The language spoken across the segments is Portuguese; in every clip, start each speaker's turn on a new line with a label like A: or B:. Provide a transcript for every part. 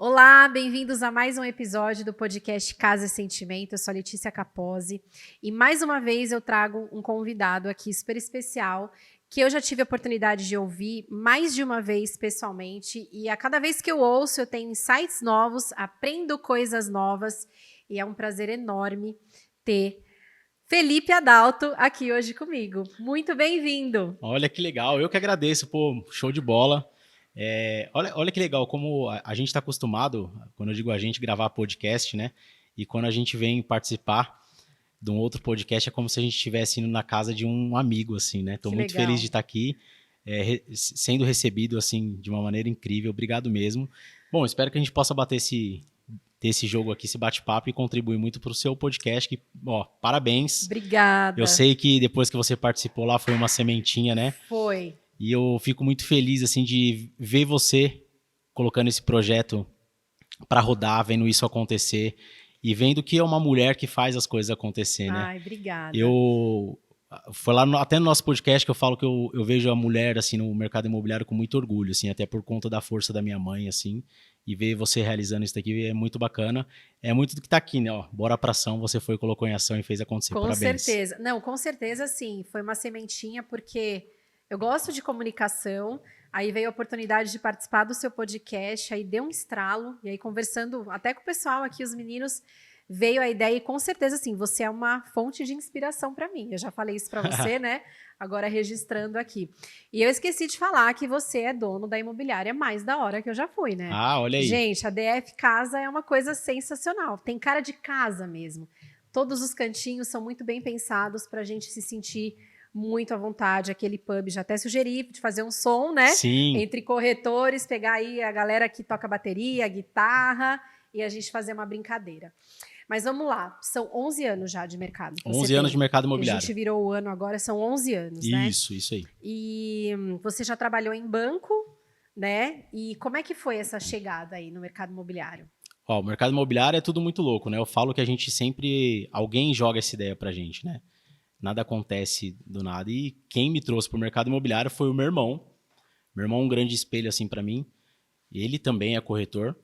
A: Olá, bem-vindos a mais um episódio do podcast Casa e Sentimento. Eu sou a Letícia Capozzi e mais uma vez eu trago um convidado aqui super especial que eu já tive a oportunidade de ouvir mais de uma vez pessoalmente e a cada vez que eu ouço eu tenho insights novos, aprendo coisas novas e é um prazer enorme ter Felipe Adalto aqui hoje comigo. Muito bem-vindo!
B: Olha que legal, eu que agradeço, pô, show de bola. Olha que legal, como a gente está acostumado, quando eu digo a gente, gravar podcast, né? E quando a gente vem participar de um outro podcast, é como se a gente estivesse indo na casa de um amigo, assim, né? Estou muito feliz de estar aqui, sendo recebido, assim, de uma maneira incrível. Obrigado mesmo. Bom, espero que a gente possa ter esse jogo aqui, esse bate-papo e contribuir muito para o seu podcast. Que, ó, parabéns.
A: Obrigada.
B: Eu sei que depois que você participou lá foi uma sementinha, né?
A: Foi.
B: E eu fico muito feliz, assim, de ver você colocando esse projeto para rodar, vendo isso acontecer e vendo que é uma mulher que faz as coisas acontecer, né?
A: Ai, obrigada.
B: Foi lá até no nosso podcast que eu falo que eu vejo a mulher, assim, no mercado imobiliário com muito orgulho, assim, até por conta da força da minha mãe, assim, e ver você realizando isso daqui é muito bacana. É muito do que tá aqui, né? Ó, bora pra ação, você foi, colocou em ação e fez acontecer.
A: Com
B: Parabéns.
A: certeza. Não, com certeza, sim. Foi uma sementinha, porque eu gosto de comunicação, aí veio a oportunidade de participar do seu podcast, aí deu um estralo, e aí conversando até com o pessoal aqui, os meninos, veio a ideia, e com certeza, assim, você é uma fonte de inspiração para mim. Eu já falei isso para você, né? Agora registrando aqui. E eu esqueci de falar que você é dono da imobiliária mais da hora que eu já fui, né?
B: Ah, olha aí.
A: Gente, a DF Casa é uma coisa sensacional. Tem cara de casa mesmo. Todos os cantinhos são muito bem pensados para a gente se sentir muito à vontade. Aquele pub, já até sugeri de fazer um som, né?
B: Sim.
A: Entre corretores, pegar aí a galera que toca bateria, guitarra e a gente fazer uma brincadeira. Mas vamos lá, são 11 anos já de mercado.
B: 11 anos de mercado imobiliário.
A: A gente virou o ano agora, são 11 anos, né?
B: Isso aí.
A: E você já trabalhou em banco, né? E como é que foi essa chegada aí no mercado imobiliário?
B: Ó, o mercado imobiliário é tudo muito louco, né? Eu falo que a gente sempre... Alguém joga essa ideia pra gente, né? Nada acontece do nada. E quem me trouxe pro mercado imobiliário foi o meu irmão. Meu irmão é um grande espelho, assim, pra mim. Ele também é corretor.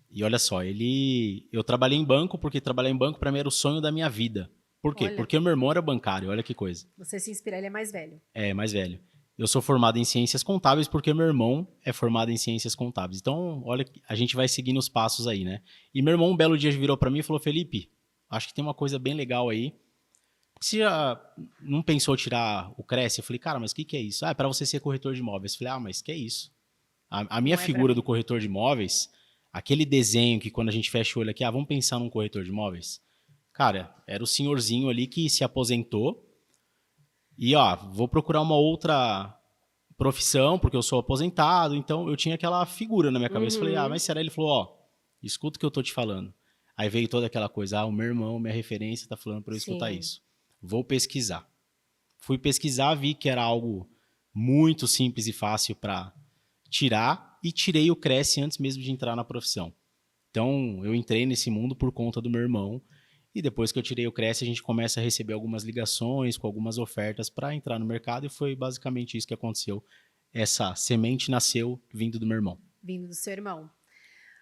B: E olha só, eu trabalhei em banco, porque trabalhar em banco pra mim era o sonho da minha vida. Por quê?
A: Olha.
B: Porque o meu irmão era bancário, olha que coisa.
A: Você se inspira, ele é mais velho.
B: É, mais velho. Eu sou formado em ciências contábeis porque meu irmão é formado em ciências contábeis. Então, olha, a gente vai seguindo os passos aí, né? E meu irmão um belo dia virou pra mim e falou: Felipe, acho que tem uma coisa bem legal aí. Você já não pensou tirar o Cresce? Eu falei, cara, mas o que é isso? Ah, é pra você ser corretor de imóveis. Eu falei, ah, mas que é isso? A minha figura do corretor de imóveis, aquele desenho que quando a gente fecha o olho aqui, vamos pensar num corretor de imóveis? Cara, era o senhorzinho ali que se aposentou e, vou procurar uma outra profissão, porque eu sou aposentado, então eu tinha aquela figura na minha cabeça. Falei, mas será? Ele falou, escuta o que eu tô te falando. Aí veio toda aquela coisa, o meu irmão, minha referência, tá falando pra eu escutar isso. Vou pesquisar. Fui pesquisar, vi que era algo muito simples e fácil para tirar e tirei o Cresce antes mesmo de entrar na profissão. Então, eu entrei nesse mundo por conta do meu irmão e depois que eu tirei o Cresce, a gente começa a receber algumas ligações com algumas ofertas para entrar no mercado e foi basicamente isso que aconteceu. Essa semente nasceu vindo do meu irmão.
A: Vindo do seu irmão.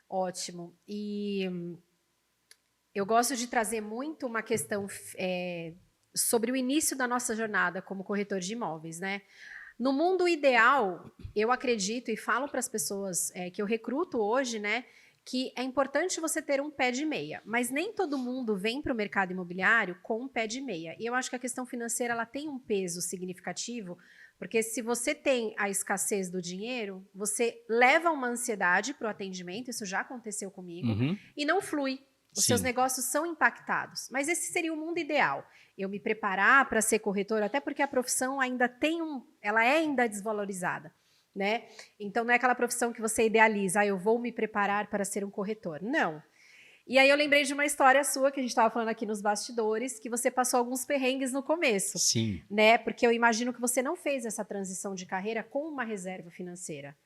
A: Ótimo. E eu gosto de trazer muito uma questão sobre o início da nossa jornada como corretor de imóveis, né? No mundo ideal, eu acredito e falo para as pessoas que eu recruto hoje, né, que é importante você ter um pé de meia, mas nem todo mundo vem para o mercado imobiliário com um pé de meia. E eu acho que a questão financeira ela tem um peso significativo, porque se você tem a escassez do dinheiro, você leva uma ansiedade para o atendimento, isso já aconteceu comigo, e não flui. Os seus negócios são impactados. Mas esse seria o mundo ideal. Eu me preparar para ser corretor, até porque a profissão ainda ela é ainda desvalorizada, né? Então não é aquela profissão que você idealiza, eu vou me preparar para ser um corretor. Não. E aí eu lembrei de uma história sua que a gente estava falando aqui nos bastidores, que você passou alguns perrengues no começo.
B: Sim.
A: Né? Porque eu imagino que você não fez essa transição de carreira com uma reserva financeira.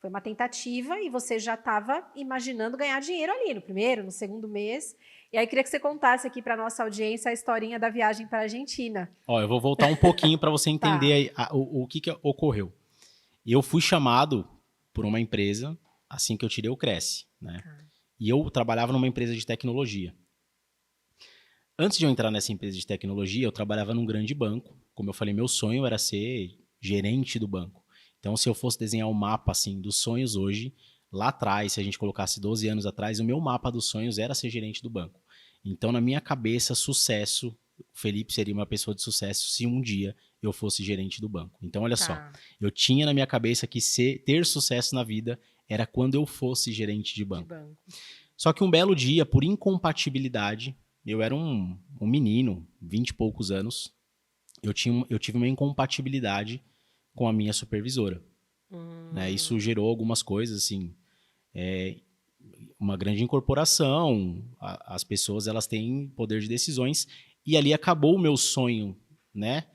A: Foi uma tentativa e você já estava imaginando ganhar dinheiro ali no primeiro, no segundo mês. E aí queria que você contasse aqui para a nossa audiência a historinha da viagem para a Argentina.
B: Eu vou voltar um pouquinho para você entender o que ocorreu. Eu fui chamado por uma empresa assim que eu tirei o Cresce, né?
A: Tá.
B: E eu trabalhava numa empresa de tecnologia. Antes de eu entrar nessa empresa de tecnologia, eu trabalhava num grande banco. Como eu falei, meu sonho era ser gerente do banco. Então, se eu fosse desenhar um mapa assim dos sonhos hoje, lá atrás, se a gente colocasse 12 anos atrás, o meu mapa dos sonhos era ser gerente do banco. Então, na minha cabeça, sucesso, o Felipe seria uma pessoa de sucesso se um dia eu fosse gerente do banco. Então, olha só,
A: Tá.
B: eu tinha na minha cabeça que ter sucesso na vida era quando eu fosse gerente de
A: De
B: banco.
A: banco.
B: Só que um belo dia, por incompatibilidade, eu era um menino, 20 e poucos anos, eu tive uma incompatibilidade com a minha supervisora. Né? Isso gerou algumas coisas, assim, uma grande incorporação, as pessoas elas têm poder de decisões, e ali acabou o meu sonho, né?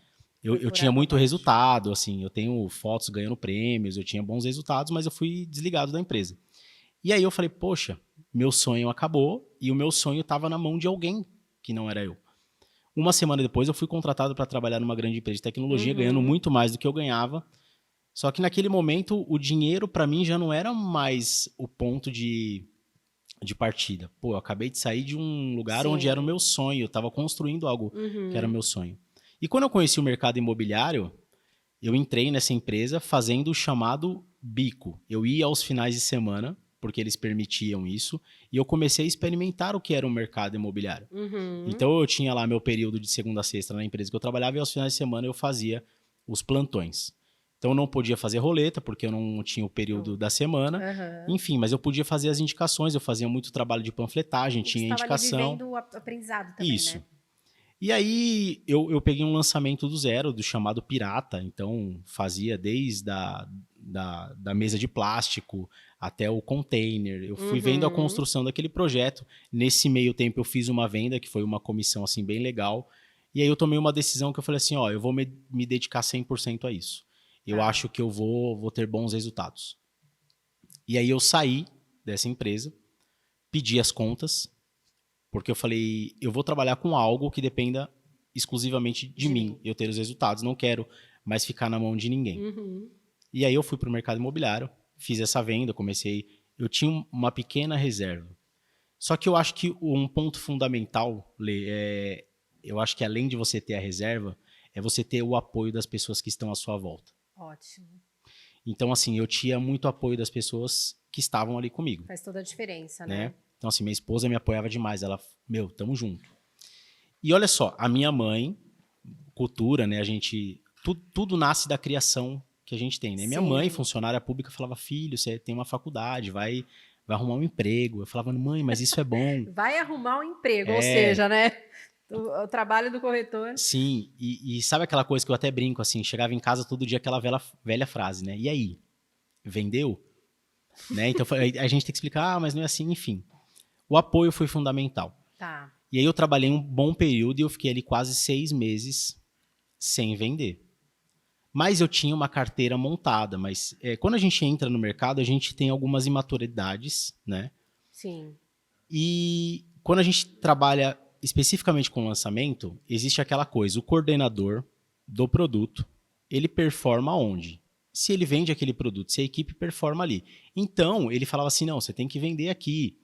B: Eu
A: Foi por
B: tinha
A: água
B: muito
A: abaixo.
B: resultado, assim, eu tenho fotos ganhando prêmios, eu tinha bons resultados, mas eu fui desligado da empresa. E aí eu falei, poxa, meu sonho acabou e o meu sonho estava na mão de alguém que não era eu. Uma semana depois eu fui contratado para trabalhar numa grande empresa de tecnologia, ganhando muito mais do que eu ganhava. Só que naquele momento o dinheiro para mim já não era mais o ponto de partida. Pô, eu acabei de sair de um lugar onde era o
A: Sim.
B: meu sonho, eu estava construindo algo que era o meu sonho. E quando eu conheci o mercado imobiliário, eu entrei nessa empresa fazendo o chamado bico. Eu ia aos finais de semana, porque eles permitiam isso, e eu comecei a experimentar o que era o mercado imobiliário. Então eu tinha lá meu período de segunda a sexta na empresa que eu trabalhava, e aos finais de semana eu fazia os plantões. Então eu não podia fazer roleta, porque eu não tinha o período da semana.
A: Aham.
B: Enfim, mas eu podia fazer as indicações, eu fazia muito trabalho de panfletagem,
A: E você
B: tinha
A: estava ali
B: indicação.
A: vivendo o aprendizado também,
B: Isso.
A: né?
B: E aí eu peguei um lançamento do zero, do chamado Pirata. Então fazia desde da mesa de plástico até o container. Eu fui vendo a construção daquele projeto. Nesse meio tempo eu fiz uma venda, que foi uma comissão assim bem legal. E aí eu tomei uma decisão que eu falei assim, ó, eu vou me dedicar 100% a isso. Eu
A: Tá.
B: acho que eu vou ter bons resultados. E aí eu saí dessa empresa, pedi as contas, porque eu falei, eu vou trabalhar com algo que dependa exclusivamente de mim, eu ter os resultados, não quero mais ficar na mão de ninguém. E aí eu fui para o mercado imobiliário, fiz essa venda, eu tinha uma pequena reserva. Só que eu acho que um ponto fundamental, Lê, eu acho que além de você ter a reserva, é você ter o apoio das pessoas que estão à sua volta.
A: Ótimo.
B: Então, assim, eu tinha muito apoio das pessoas que estavam ali comigo,
A: Faz toda a diferença,
B: né?
A: né?
B: Então, assim, minha esposa me apoiava demais. Ela, meu, tamo junto. E olha só, a minha mãe, cultura, né? A gente. Tudo nasce da criação que a gente tem, né? Minha mãe,
A: Sim.
B: funcionária pública, falava: filho, você tem uma faculdade, vai arrumar um emprego. Eu falava: mãe, mas isso é bom.
A: Vai arrumar um emprego, ou seja, né? O trabalho do corretor.
B: Sim, e sabe aquela coisa que eu até brinco, assim, chegava em casa todo dia aquela velha frase, né? E aí? Vendeu? Né? Então a gente tem que explicar, mas não é assim, enfim. O apoio foi fundamental.
A: Tá.
B: E aí eu trabalhei um bom período e eu fiquei ali quase 6 meses sem vender. Mas eu tinha uma carteira montada, mas quando a gente entra no mercado, a gente tem algumas imaturidades, né?
A: Sim.
B: E quando a gente trabalha especificamente com lançamento, existe aquela coisa, o coordenador do produto, ele performa onde? Se ele vende aquele produto, se a equipe performa ali. Então, ele falava assim, não, você tem que vender aqui.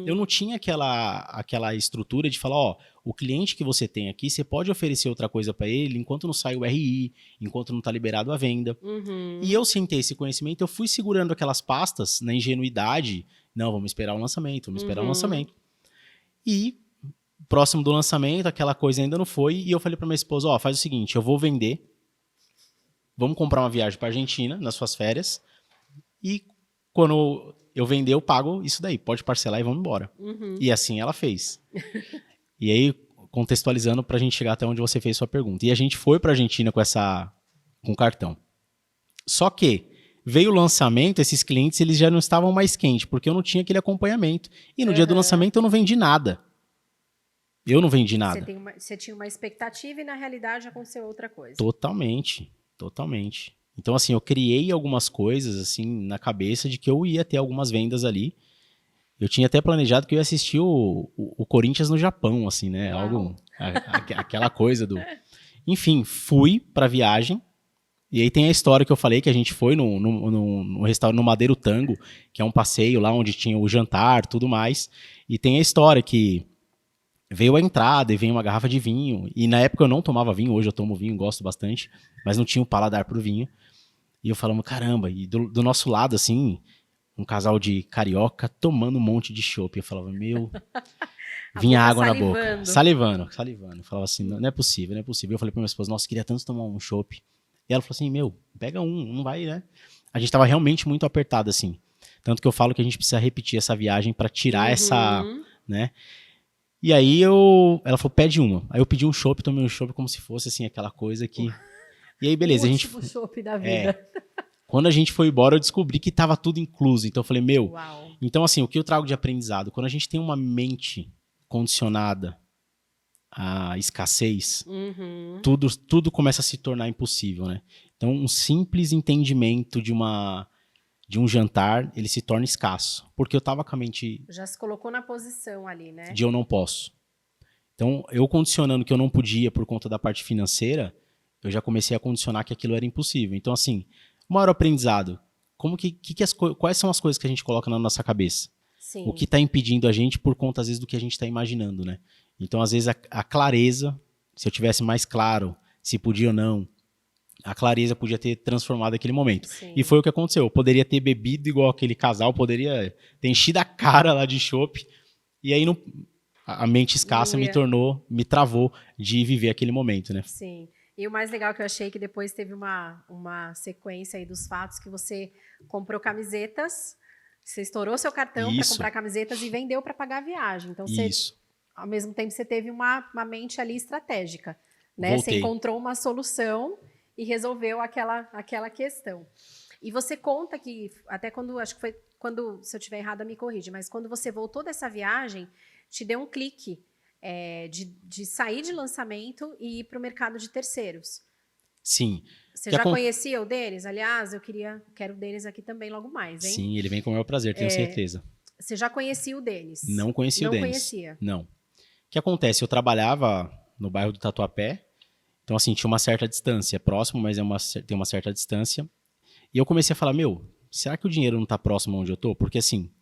B: Eu não tinha aquela estrutura de falar, ó, o cliente que você tem aqui, você pode oferecer outra coisa para ele enquanto não sai o RI, enquanto não está liberado a venda. E eu, sem ter esse conhecimento, eu fui segurando aquelas pastas na ingenuidade. Não, vamos esperar o lançamento, vamos esperar o lançamento. E próximo do lançamento, aquela coisa ainda não foi. E eu falei para minha esposa, ó, faz o seguinte, eu vou vender. Vamos comprar uma viagem para Argentina nas suas férias. E quando eu vender, eu pago isso daí. Pode parcelar e vamos embora. E assim ela fez. E aí, contextualizando para a gente chegar até onde você fez sua pergunta. E a gente foi para a Argentina com cartão. Só que veio o lançamento, esses clientes eles já não estavam mais quentes, porque eu não tinha aquele acompanhamento. E no dia do lançamento eu não vendi nada. Eu não vendi nada.
A: Você tinha uma expectativa e na realidade aconteceu outra coisa.
B: Totalmente. Então, assim, eu criei algumas coisas, assim, na cabeça de que eu ia ter algumas vendas ali. Eu tinha até planejado que eu ia assistir o Corinthians no Japão, assim, né? Algo, aquela coisa do... Enfim, fui pra viagem E aí tem a história que eu falei, que a gente foi no restaurante, no Madeiro Tango, que é um passeio lá onde tinha o jantar, tudo mais. E tem a história que veio a entrada e veio uma garrafa de vinho. E na época eu não tomava vinho, hoje eu tomo vinho, gosto bastante, mas não tinha o paladar pro vinho. E eu falando, caramba, e do nosso lado, assim, um casal de carioca tomando um monte de chopp. Eu falava, meu,
A: A
B: vinha
A: boca
B: água na boca.
A: salivando.
B: Salivando. Eu falava assim, não é possível, não é possível. Eu falei pra minha esposa, nossa, queria tanto tomar um chopp. E ela falou assim, meu, pega um, não vai, né? A gente tava realmente muito apertado, assim. Tanto que eu falo que a gente precisa repetir essa viagem pra tirar essa, né? E aí ela falou, pede uma. Aí eu pedi um chopp, tomei um chopp como se fosse, assim, aquela coisa que... E aí, beleza,
A: O
B: a gente...
A: último chopp da vida.
B: Quando a gente foi embora, eu descobri que tava tudo incluso. Então eu falei, meu...
A: Uau.
B: Então, assim, o que eu trago de aprendizado? Quando a gente tem uma mente condicionada à escassez, tudo começa a se tornar impossível, né? Então, um simples entendimento de um jantar, ele se torna escasso. Porque eu tava com a mente
A: Já se colocou na posição ali, né?
B: de eu não posso. Então, eu condicionando que eu não podia por conta da parte financeira, eu já comecei a condicionar que aquilo era impossível. Então, assim, o maior aprendizado, quais são as coisas que a gente coloca na nossa cabeça?
A: Sim.
B: O que está impedindo a gente por conta, às vezes, do que a gente está imaginando, né? Então, às vezes, a clareza, se eu tivesse mais claro se podia ou não, a clareza podia ter transformado aquele momento.
A: Sim.
B: E foi o que aconteceu. Eu poderia ter bebido igual aquele casal, poderia ter enchido a cara lá de chopp, e aí a mente escassa me travou de viver aquele momento, né?
A: Sim. E o mais legal que eu achei que depois teve uma sequência aí dos fatos que você comprou camisetas, você estourou seu cartão para comprar camisetas e vendeu para pagar a viagem. Então, ao mesmo tempo, você teve uma mente ali estratégica, né?
B: Voltei.
A: Você encontrou uma solução e resolveu aquela questão. E você conta que, até quando, acho que foi quando, se eu estiver errada, me corrige, mas quando você voltou dessa viagem, te deu um clique de sair de lançamento e ir para o mercado de terceiros.
B: Sim.
A: Você já conhecia o Denis? Aliás, quero o Denis aqui também logo mais, hein?
B: Sim, ele vem com o maior prazer, tenho certeza.
A: Você já conhecia o Denis?
B: Não conhecia o Denis.
A: Não conhecia?
B: Não. O que acontece? Eu trabalhava no bairro do Tatuapé, então assim, tinha uma certa distância, próximo, mas tem uma certa distância. E eu comecei a falar, meu, será que o dinheiro não está próximo onde eu tô? Porque assim,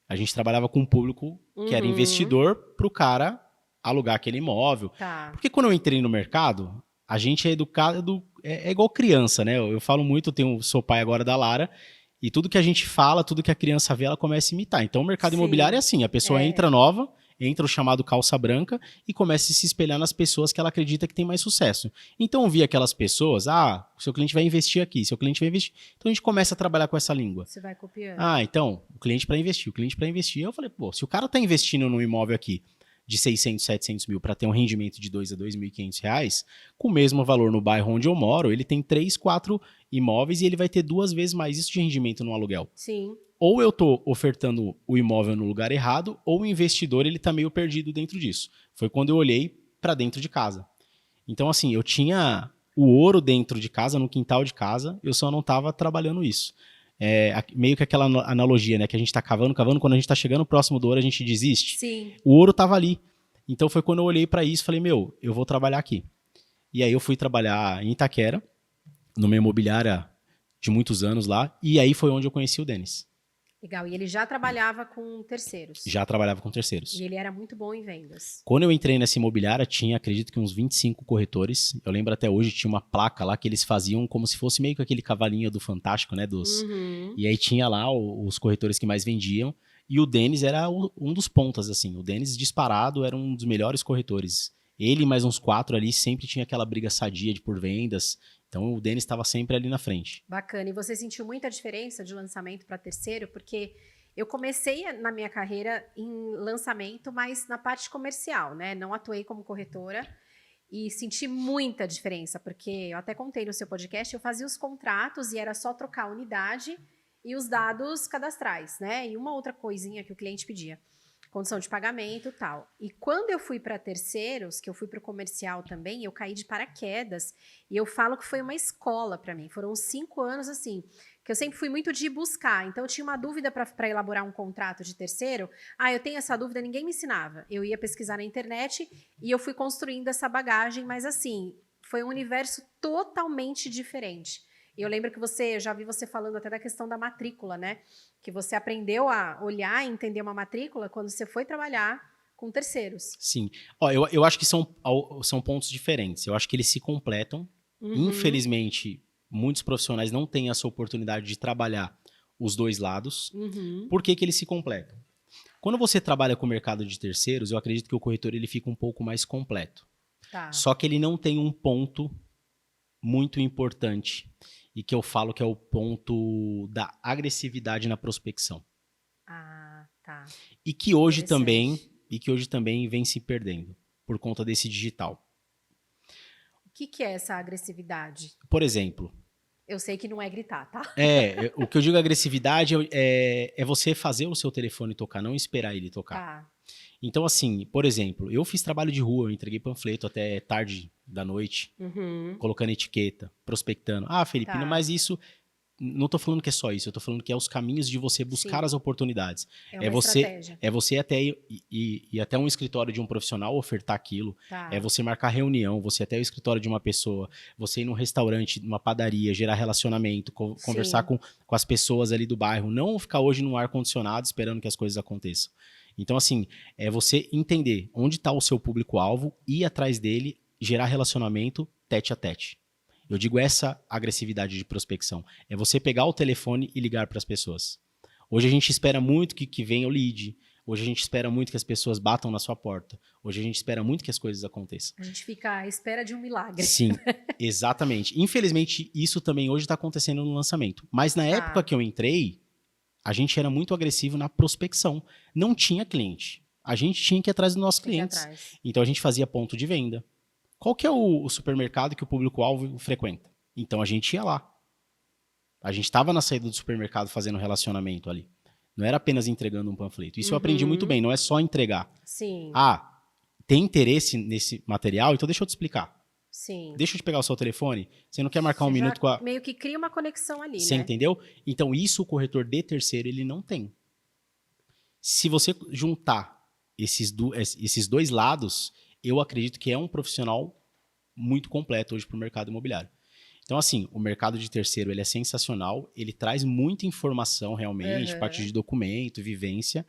B: a gente trabalhava com um público que era investidor pro cara alugar aquele imóvel.
A: Tá.
B: Porque quando eu entrei no mercado, a gente é educado, é igual criança, né? Eu falo muito, sou pai agora da Lara, e tudo que a gente fala, tudo que a criança vê, ela começa a imitar. Então o mercado imobiliário é assim, a pessoa entra nova, entra o chamado calça branca e começa a se espelhar nas pessoas que ela acredita que tem mais sucesso. Então eu vi aquelas pessoas, o seu cliente vai investir aqui, seu cliente vai investir. Então a gente começa a trabalhar com essa língua.
A: Você vai copiando.
B: Então, o cliente para investir. Eu falei, pô, se o cara tá investindo num imóvel aqui de 600, 700 mil para ter um rendimento de 2 a 2.500 reais, com o mesmo valor no bairro onde eu moro, ele tem 3, 4 imóveis e ele vai ter 2 vezes mais isso de rendimento no aluguel.
A: Sim.
B: Ou eu tô ofertando o imóvel no lugar errado, ou o investidor ele tá meio perdido dentro disso. Foi quando eu olhei para dentro de casa. Então, assim, eu tinha o ouro dentro de casa, no quintal de casa, eu só não tava trabalhando isso. Meio que aquela analogia, né? Que a gente tá cavando, quando a gente tá chegando próximo do ouro, a gente desiste.
A: Sim.
B: O ouro tava ali. Então foi quando eu olhei para isso e falei, meu, eu vou trabalhar aqui. E aí eu fui trabalhar em Itaquera, numa imobiliária de muitos anos lá, e aí foi onde eu conheci o Denis.
A: Legal. E ele já trabalhava com terceiros?
B: Já trabalhava com terceiros.
A: E ele era muito bom em vendas?
B: Quando eu entrei nessa imobiliária, tinha, acredito que uns 25 corretores. Eu lembro até hoje, tinha uma placa lá que eles faziam como se fosse meio que aquele cavalinho do Fantástico, né? E aí tinha lá os corretores que mais vendiam. E o Denis era um dos pontas, assim. O Denis, disparado, era um dos melhores corretores. Ele e mais uns 4 ali sempre tinha aquela briga sadia por vendas. Então o Denis estava sempre ali na frente.
A: Bacana. E você sentiu muita diferença de lançamento para terceiro? Porque eu comecei na minha carreira em lançamento, mas na parte comercial, né? Não atuei como corretora e senti muita diferença, porque eu até contei no seu podcast, eu fazia os contratos e era só trocar a unidade e os dados cadastrais, né? E uma outra coisinha que o cliente pedia. Condição de pagamento e tal. E quando eu fui para terceiros, que eu fui para o comercial também, eu caí de paraquedas. E eu falo que foi uma escola para mim. Foram 5 anos assim, que eu sempre fui muito de buscar. Então eu tinha uma dúvida para elaborar um contrato de terceiro. Eu tenho essa dúvida, ninguém me ensinava. Eu ia pesquisar na internet e eu fui construindo essa bagagem, mas assim, foi um universo totalmente diferente. E eu lembro que eu já vi você falando até da questão da matrícula, né? Que você aprendeu a olhar e entender uma matrícula quando você foi trabalhar com terceiros.
B: Sim. Ó, eu acho que são pontos diferentes. Eu acho que eles se completam.
A: Uhum,
B: Infelizmente, muitos profissionais não têm essa oportunidade de trabalhar os dois lados.
A: uhum,
B: Por que que eles se completam? Quando você trabalha com o mercado de terceiros, eu acredito que o corretor ele fica um pouco mais completo.
A: tá.
B: Só que ele não tem um ponto muito importante e que eu falo que é o ponto da agressividade na prospecção.
A: Ah, tá.
B: E que hoje também,
A: Interessante.
B: vem se perdendo por conta desse digital.
A: O que que é essa agressividade?
B: Por exemplo,
A: Eu sei que não é gritar, tá?
B: o que eu digo agressividade é você fazer o seu telefone tocar, não esperar ele tocar.
A: Tá.
B: Então, assim, por exemplo, eu fiz trabalho de rua, eu entreguei panfleto até tarde da noite,
A: Uhum,
B: colocando etiqueta, prospectando. Ah, Felipina,
A: tá.
B: mas isso. Não tô falando que é só isso, eu tô falando que é os caminhos de você buscar
A: Sim,
B: as oportunidades.
A: é
B: É
A: uma
B: você
A: estratégia.
B: é você até ir até um escritório de um profissional ofertar aquilo, é
A: Tá.
B: você marcar reunião, você ir até o escritório de uma pessoa, você ir num restaurante, numa padaria, gerar relacionamento, conversar
A: Sim,
B: com as pessoas ali do bairro, não ficar hoje no ar-condicionado esperando que as coisas aconteçam. Então, assim, é você entender onde está o seu público-alvo, ir atrás dele, gerar relacionamento tete a tete. Eu digo essa agressividade de prospecção. É você pegar o telefone e ligar para as pessoas. Hoje a gente espera muito que venha o lead. Hoje a gente espera muito que as pessoas batam na sua porta. Hoje a gente espera muito que as coisas aconteçam.
A: a gente fica à espera de um milagre.
B: Sim, exatamente. Infelizmente, isso também hoje está acontecendo no lançamento. Mas na época
A: Tá.
B: que eu entrei, a gente era muito agressivo na prospecção. Não tinha cliente. A gente tinha que ir atrás dos nossos
A: Tem que ir
B: clientes.
A: atrás.
B: Então a gente fazia ponto de venda. Qual que é o supermercado que o público-alvo frequenta? Então a gente ia lá. A gente estava na saída do supermercado fazendo relacionamento ali. Não era apenas entregando um panfleto. Isso eu aprendi muito
A: Uhum,
B: bem, não é só entregar.
A: sim,
B: Ah, tem interesse nesse material? Então deixa eu te explicar.
A: sim.
B: Deixa eu te pegar o seu telefone. Você não quer marcar um
A: Você já
B: minuto com a.
A: meio que cria uma conexão ali,
B: Você
A: né?
B: entendeu? Então isso o corretor de terceiro ele não tem. Se você juntar esses dois lados, eu acredito que é um profissional muito completo hoje para o mercado imobiliário. Então, assim, o mercado de terceiro ele é sensacional, ele traz muita informação realmente, parte
A: Aham.
B: de documento, vivência,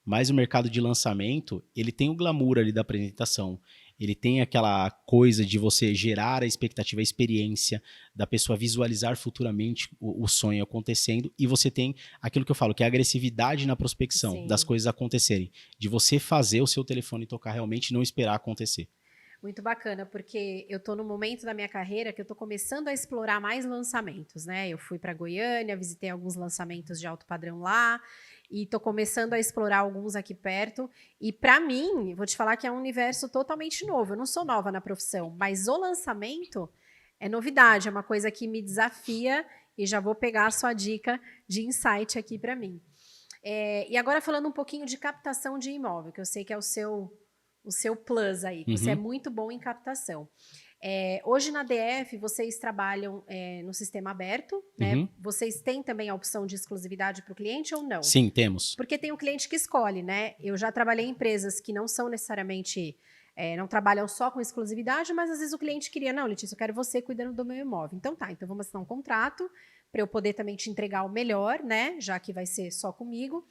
B: mas o mercado de lançamento, ele tem o glamour ali da apresentação, ele tem aquela coisa de você gerar a expectativa, a experiência, da pessoa visualizar futuramente o sonho acontecendo, e você tem aquilo que eu falo, que é a agressividade na prospecção, das
A: Sim.
B: coisas acontecerem, de você fazer o seu telefone tocar realmente e não esperar acontecer.
A: Muito bacana, porque eu tô no momento da minha carreira que eu tô começando a explorar mais lançamentos, né? Eu fui para Goiânia, visitei alguns lançamentos de alto padrão lá e tô começando a explorar alguns aqui perto. E para mim, vou te falar que é um universo totalmente novo. Eu não sou nova na profissão, mas o lançamento é novidade, é uma coisa que me desafia e já vou pegar a sua dica de insight aqui para mim. E agora falando um pouquinho de captação de imóvel, que eu sei que é o seu plus aí, que você é
B: Uhum,
A: muito bom em captação. Hoje na DF, vocês trabalham no sistema aberto, né?
B: uhum.
A: Vocês têm também a opção de exclusividade para o cliente ou não?
B: Sim, temos.
A: Porque tem o cliente que escolhe, né? Eu já trabalhei em empresas que não são necessariamente, não trabalham só com exclusividade, mas às vezes o cliente queria, não, Letícia, eu quero você cuidando do meu imóvel. Então tá, então vamos assinar um contrato para eu poder também te entregar o melhor, né? Já que vai ser só comigo.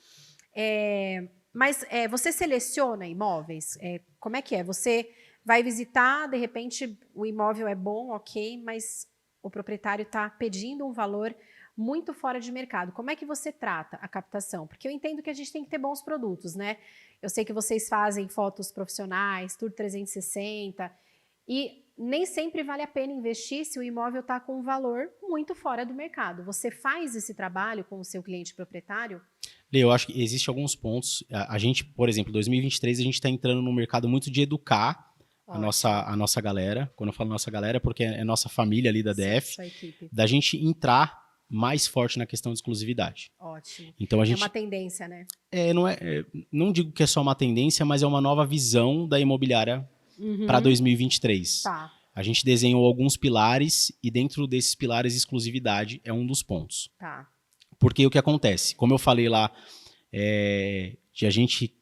A: Mas você seleciona imóveis? Como é que é? Você vai visitar, de repente o imóvel é bom, ok, mas o proprietário está pedindo um valor muito fora de mercado. Como é que você trata a captação? Porque eu entendo que a gente tem que ter bons produtos, né? Eu sei que vocês fazem fotos profissionais, Tour 360, e nem sempre vale a pena investir se o imóvel está com um valor muito fora do mercado. Você faz esse trabalho com o seu cliente proprietário?
B: Lê, eu acho que existem alguns pontos. A gente, por exemplo, em 2023, a gente está entrando num mercado muito de educar
A: Ótimo.
B: a nossa galera. Quando eu falo nossa galera, é porque é nossa família ali da
A: Sim,
B: DF,
A: sua equipe.
B: da gente entrar mais forte na questão de exclusividade.
A: Ótimo.
B: Então a
A: É uma
B: gente
A: tendência, né?
B: não digo que é só uma tendência, mas é uma nova visão da imobiliária para
A: Uhum.
B: 2023.
A: Tá,
B: A gente desenhou alguns pilares e dentro desses pilares exclusividade é um dos pontos.
A: tá.
B: Porque o que acontece? Como eu falei lá, de a gente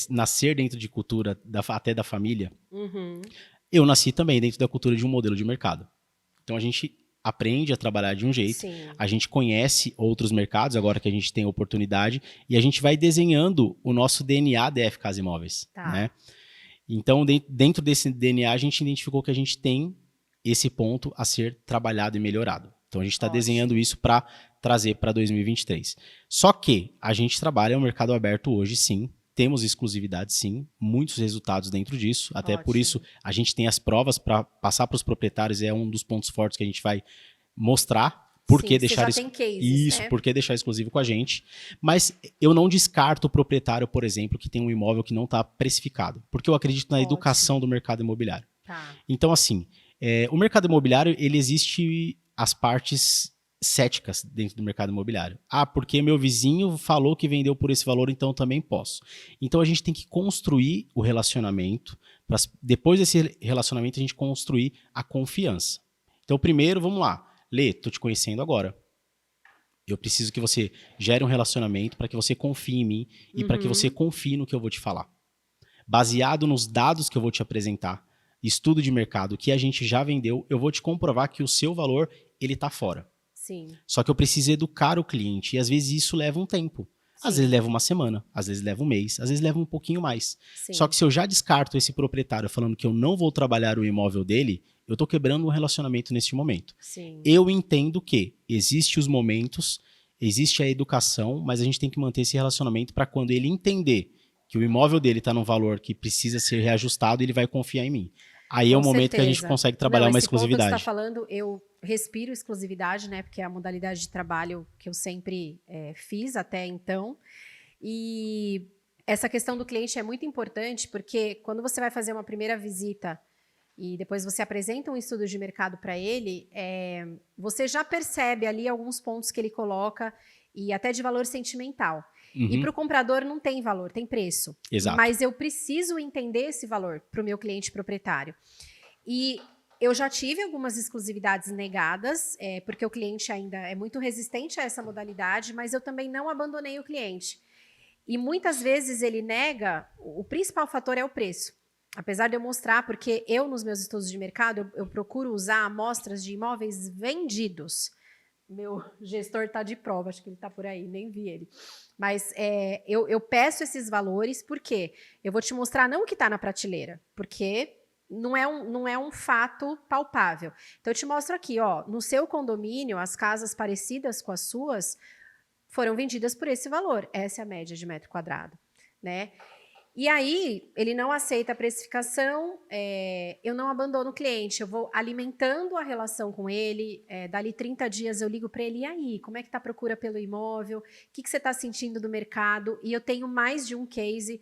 B: nascer dentro de cultura até da família,
A: Uhum.
B: eu nasci também dentro da cultura de um modelo de mercado. Então a gente aprende a trabalhar de um jeito,
A: Sim.
B: a gente conhece outros mercados, agora que a gente tem a oportunidade, e a gente vai desenhando o nosso DNA DF Casa Imóveis,
A: Tá.
B: né? Então, dentro desse DNA, a gente identificou que a gente tem esse ponto a ser trabalhado e melhorado. Então, a gente está desenhando isso para trazer para 2023. Só que a gente trabalha no mercado aberto hoje, sim. Temos exclusividade, sim. Muitos resultados dentro disso. Até por isso, a gente tem as provas para passar para os proprietários. É um dos pontos fortes que a gente vai mostrar. Por que deixar
A: já tem cases,
B: isso?
A: né?
B: Por que deixar exclusivo com a gente? Mas eu não descarto o proprietário, por exemplo, que tem um imóvel que não está precificado, porque eu acredito na educação do mercado imobiliário.
A: Tá.
B: Então, assim, o mercado imobiliário, ele existe as partes céticas dentro do mercado imobiliário. Ah, porque meu vizinho falou que vendeu por esse valor, então eu também posso. Então a gente tem que construir o relacionamento, para depois desse relacionamento a gente construir a confiança. Então, primeiro, vamos lá. Lê, tô te conhecendo agora. Eu preciso que você gere um relacionamento para que você confie em mim e para que você confie no que eu vou te falar. Baseado nos dados que eu vou te apresentar, estudo de mercado que a gente já vendeu, eu vou te comprovar que o seu valor, ele tá fora.
A: Sim.
B: Só que eu preciso educar o cliente e às vezes isso leva um tempo. Às vezes leva uma semana, às vezes leva um mês, às vezes leva um pouquinho mais.
A: Sim.
B: Só que se eu já descarto esse proprietário falando que eu não vou trabalhar o imóvel dele, eu estou quebrando um relacionamento neste momento.
A: Sim.
B: Eu entendo que existem os momentos, existe a educação, mas a gente tem que manter esse relacionamento para quando ele entender que o imóvel dele está num valor que precisa ser reajustado, ele vai confiar em mim. Aí é o momento que a gente consegue trabalhar uma exclusividade.
A: Ponto que você está falando, eu respiro exclusividade, né? Porque é a modalidade de trabalho que eu sempre fiz até então. E essa questão do cliente é muito importante, porque quando você vai fazer uma primeira visita e depois você apresenta um estudo de mercado para ele, você já percebe ali alguns pontos que ele coloca e até de valor sentimental. E para o comprador não tem valor, tem preço.
B: Exato.
A: Mas eu preciso entender esse valor para o meu cliente proprietário. E eu já tive algumas exclusividades negadas, porque o cliente ainda é muito resistente a essa modalidade, mas eu também não abandonei o cliente. E muitas vezes ele nega, o principal fator é o preço. Apesar de eu mostrar, porque eu, nos meus estudos de mercado, eu procuro usar amostras de imóveis vendidos. Meu gestor está de prova, acho que ele está por aí, nem vi ele. Mas eu peço esses valores porque eu vou te mostrar não o que está na prateleira, porque não é um fato palpável. Então, eu te mostro aqui, ó, no seu condomínio, as casas parecidas com as suas foram vendidas por esse valor. Essa é a média de metro quadrado, né? E aí, ele não aceita a precificação, eu não abandono o cliente, eu vou alimentando a relação com ele, dali 30 dias eu ligo para ele, e aí, como é que está a procura pelo imóvel? O que você está sentindo do mercado? E eu tenho mais de um case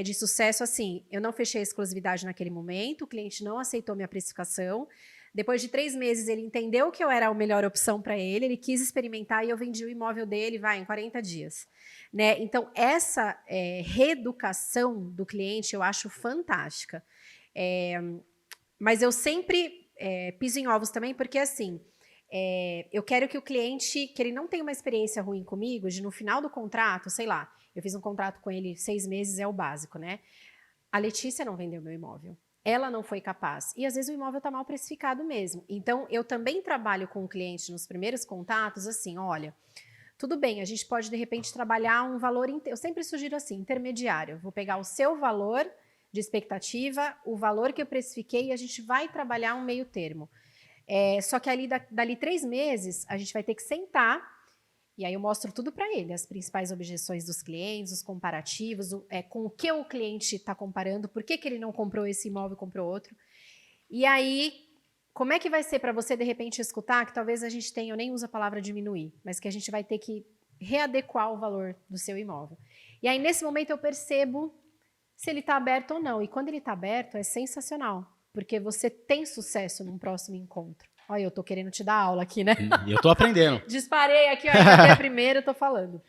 A: de sucesso, assim, eu não fechei a exclusividade naquele momento, o cliente não aceitou minha precificação, depois de 3 meses ele entendeu que eu era a melhor opção para ele quis experimentar e eu vendi o imóvel dele, em 40 dias. Né? Então, essa reeducação do cliente eu acho fantástica. Mas eu sempre piso em ovos também, porque assim, eu quero que o cliente, que ele não tenha uma experiência ruim comigo, de no final do contrato, sei lá, eu fiz um contrato com ele 6 meses, é o básico, né? A Letícia não vendeu meu imóvel. Ela não foi capaz. E às vezes o imóvel está mal precificado mesmo. Então, eu também trabalho com o cliente nos primeiros contatos, assim, olha, tudo bem, a gente pode, de repente, trabalhar um valor... Eu sempre sugiro assim, intermediário. Vou pegar o seu valor de expectativa, o valor que eu precifiquei e a gente vai trabalhar um meio termo. Só que ali, dali 3 meses, a gente vai ter que sentar e aí eu mostro tudo para ele, as principais objeções dos clientes, os comparativos, com o que o cliente está comparando, por que ele não comprou esse imóvel e comprou outro. E aí... Como é que vai ser para você, de repente, escutar que talvez a gente tenha, eu nem uso a palavra diminuir, mas que a gente vai ter que readequar o valor do seu imóvel. E aí, nesse momento, eu percebo se ele está aberto ou não. E quando ele está aberto, é sensacional, porque você tem sucesso num próximo encontro. Olha, eu estou querendo te dar aula aqui, né?
B: Eu estou aprendendo.
A: Disparei aqui, ó, até primeiro eu estou falando.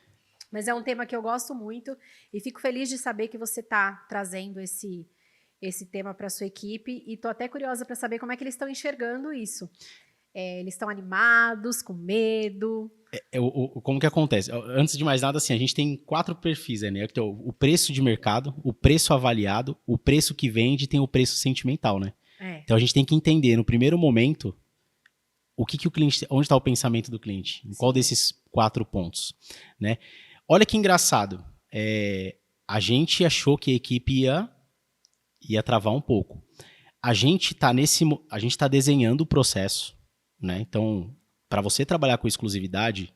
A: Mas é um tema que eu gosto muito e fico feliz de saber que você está trazendo esse tema para a sua equipe e estou até curiosa para saber como é que eles estão enxergando isso. Eles estão animados, com medo?
B: Como que acontece? Antes de mais nada, assim, a gente tem 4 perfis, né? Então, o preço de mercado, o preço avaliado, o preço que vende e tem o preço sentimental, né? Então, a gente tem que entender, no primeiro momento, o que o cliente, onde está o pensamento do cliente? Em qual desses 4 pontos, né? Olha que engraçado. A gente achou que a equipe ia travar um pouco. A gente está desenhando o processo, né? Então, para você trabalhar com exclusividade,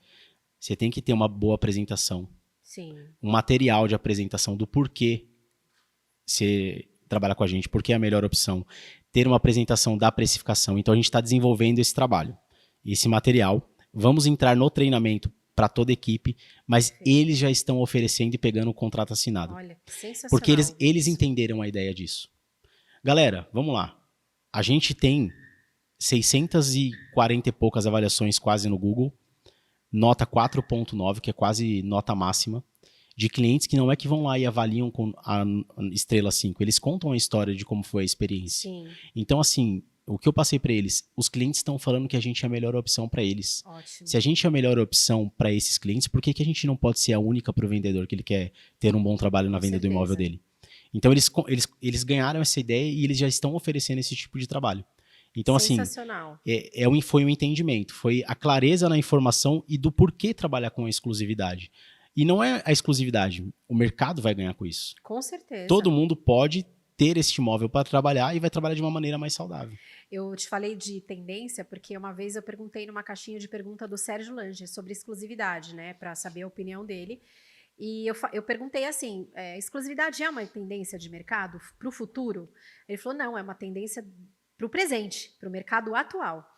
B: você tem que ter uma boa apresentação,
A: Sim.
B: um material de apresentação do porquê você trabalha com a gente, porque é a melhor opção. Ter uma apresentação da precificação. Então, a gente está desenvolvendo esse trabalho, esse material. Vamos entrar no treinamento para toda a equipe, mas eles já estão oferecendo e pegando o contrato assinado.
A: Olha, que sensacional.
B: Porque eles entenderam a ideia disso. Galera, vamos lá. A gente tem 640 e poucas avaliações quase no Google, nota 4.9, que é quase nota máxima, de clientes que não é que vão lá e avaliam com a estrela 5, eles contam a história de como foi a experiência.
A: Sim.
B: Então, assim, o que eu passei para eles, os clientes estão falando que a gente é a melhor opção para eles.
A: Ótimo.
B: Se a gente é a melhor opção para esses clientes, por que a gente não pode ser a única para o vendedor que ele quer ter um bom trabalho na venda do imóvel dele? Então, eles ganharam essa ideia e eles já estão oferecendo esse tipo de trabalho. Então, assim, foi um entendimento, foi a clareza na informação e do porquê trabalhar com a exclusividade. E não é a exclusividade, o mercado vai ganhar com isso.
A: Com certeza.
B: Todo mundo pode ter este imóvel para trabalhar e vai trabalhar de uma maneira mais saudável.
A: Eu te falei de tendência porque uma vez eu perguntei numa caixinha de pergunta do Sérgio Lange sobre exclusividade, né, para saber a opinião dele. E eu perguntei assim, exclusividade é uma tendência de mercado para o futuro? Ele falou, não, é uma tendência para o presente, para o mercado atual.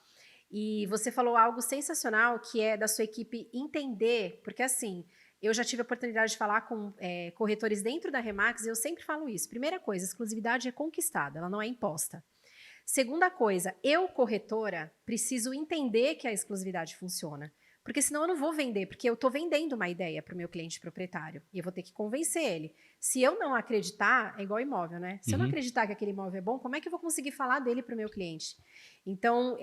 A: E você falou algo sensacional, que é da sua equipe entender, porque assim, eu já tive a oportunidade de falar com corretores dentro da Remax e eu sempre falo isso. Primeira coisa, exclusividade é conquistada, ela não é imposta. Segunda coisa, eu, corretora, preciso entender que a exclusividade funciona. Porque senão eu não vou vender, porque eu estou vendendo uma ideia para o meu cliente proprietário e eu vou ter que convencer ele. Se eu não acreditar, é igual imóvel, né? Se eu não acreditar que aquele imóvel é bom, como é que eu vou conseguir falar dele para o meu cliente? Então,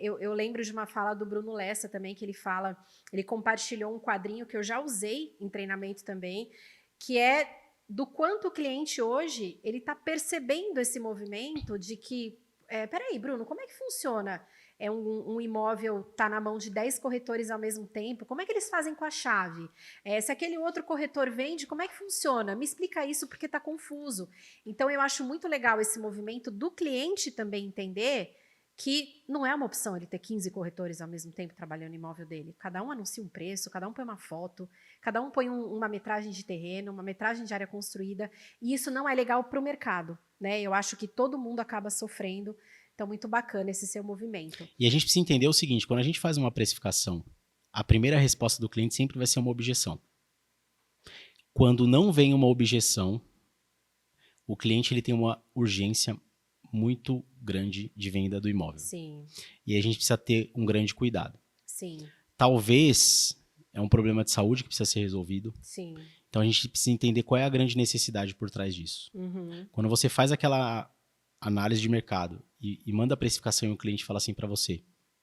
A: eu lembro de uma fala do Bruno Lessa também, que ele compartilhou um quadrinho que eu já usei em treinamento também, que é do quanto o cliente hoje, ele está percebendo esse movimento de que, peraí, Bruno, como é que funciona? Um imóvel está na mão de 10 corretores ao mesmo tempo, como é que eles fazem com a chave? Se aquele outro corretor vende, como é que funciona? Me explica isso porque está confuso. Então, eu acho muito legal esse movimento do cliente também entender que não é uma opção ele ter 15 corretores ao mesmo tempo trabalhando no imóvel dele. Cada um anuncia um preço, cada um põe uma foto, cada um põe uma metragem de terreno, uma metragem de área construída, e isso não é legal para o mercado, né? Eu acho que todo mundo acaba sofrendo. Então, muito bacana esse seu movimento.
B: E a gente precisa entender o seguinte, quando a gente faz uma precificação, a primeira resposta do cliente sempre vai ser uma objeção. Quando não vem uma objeção, o cliente ele tem uma urgência muito grande de venda do imóvel.
A: Sim.
B: E a gente precisa ter um grande cuidado.
A: Sim.
B: Talvez é um problema de saúde que precisa ser resolvido.
A: Sim.
B: Então, a gente precisa entender qual é a grande necessidade por trás disso. Quando você faz aquela análise de mercado e manda a precificação e o cliente fala assim para você,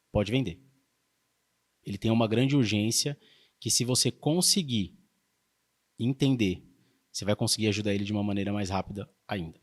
B: pode vender. Ele tem uma grande urgência que se você conseguir entender, você vai conseguir ajudar ele de uma maneira mais rápida ainda.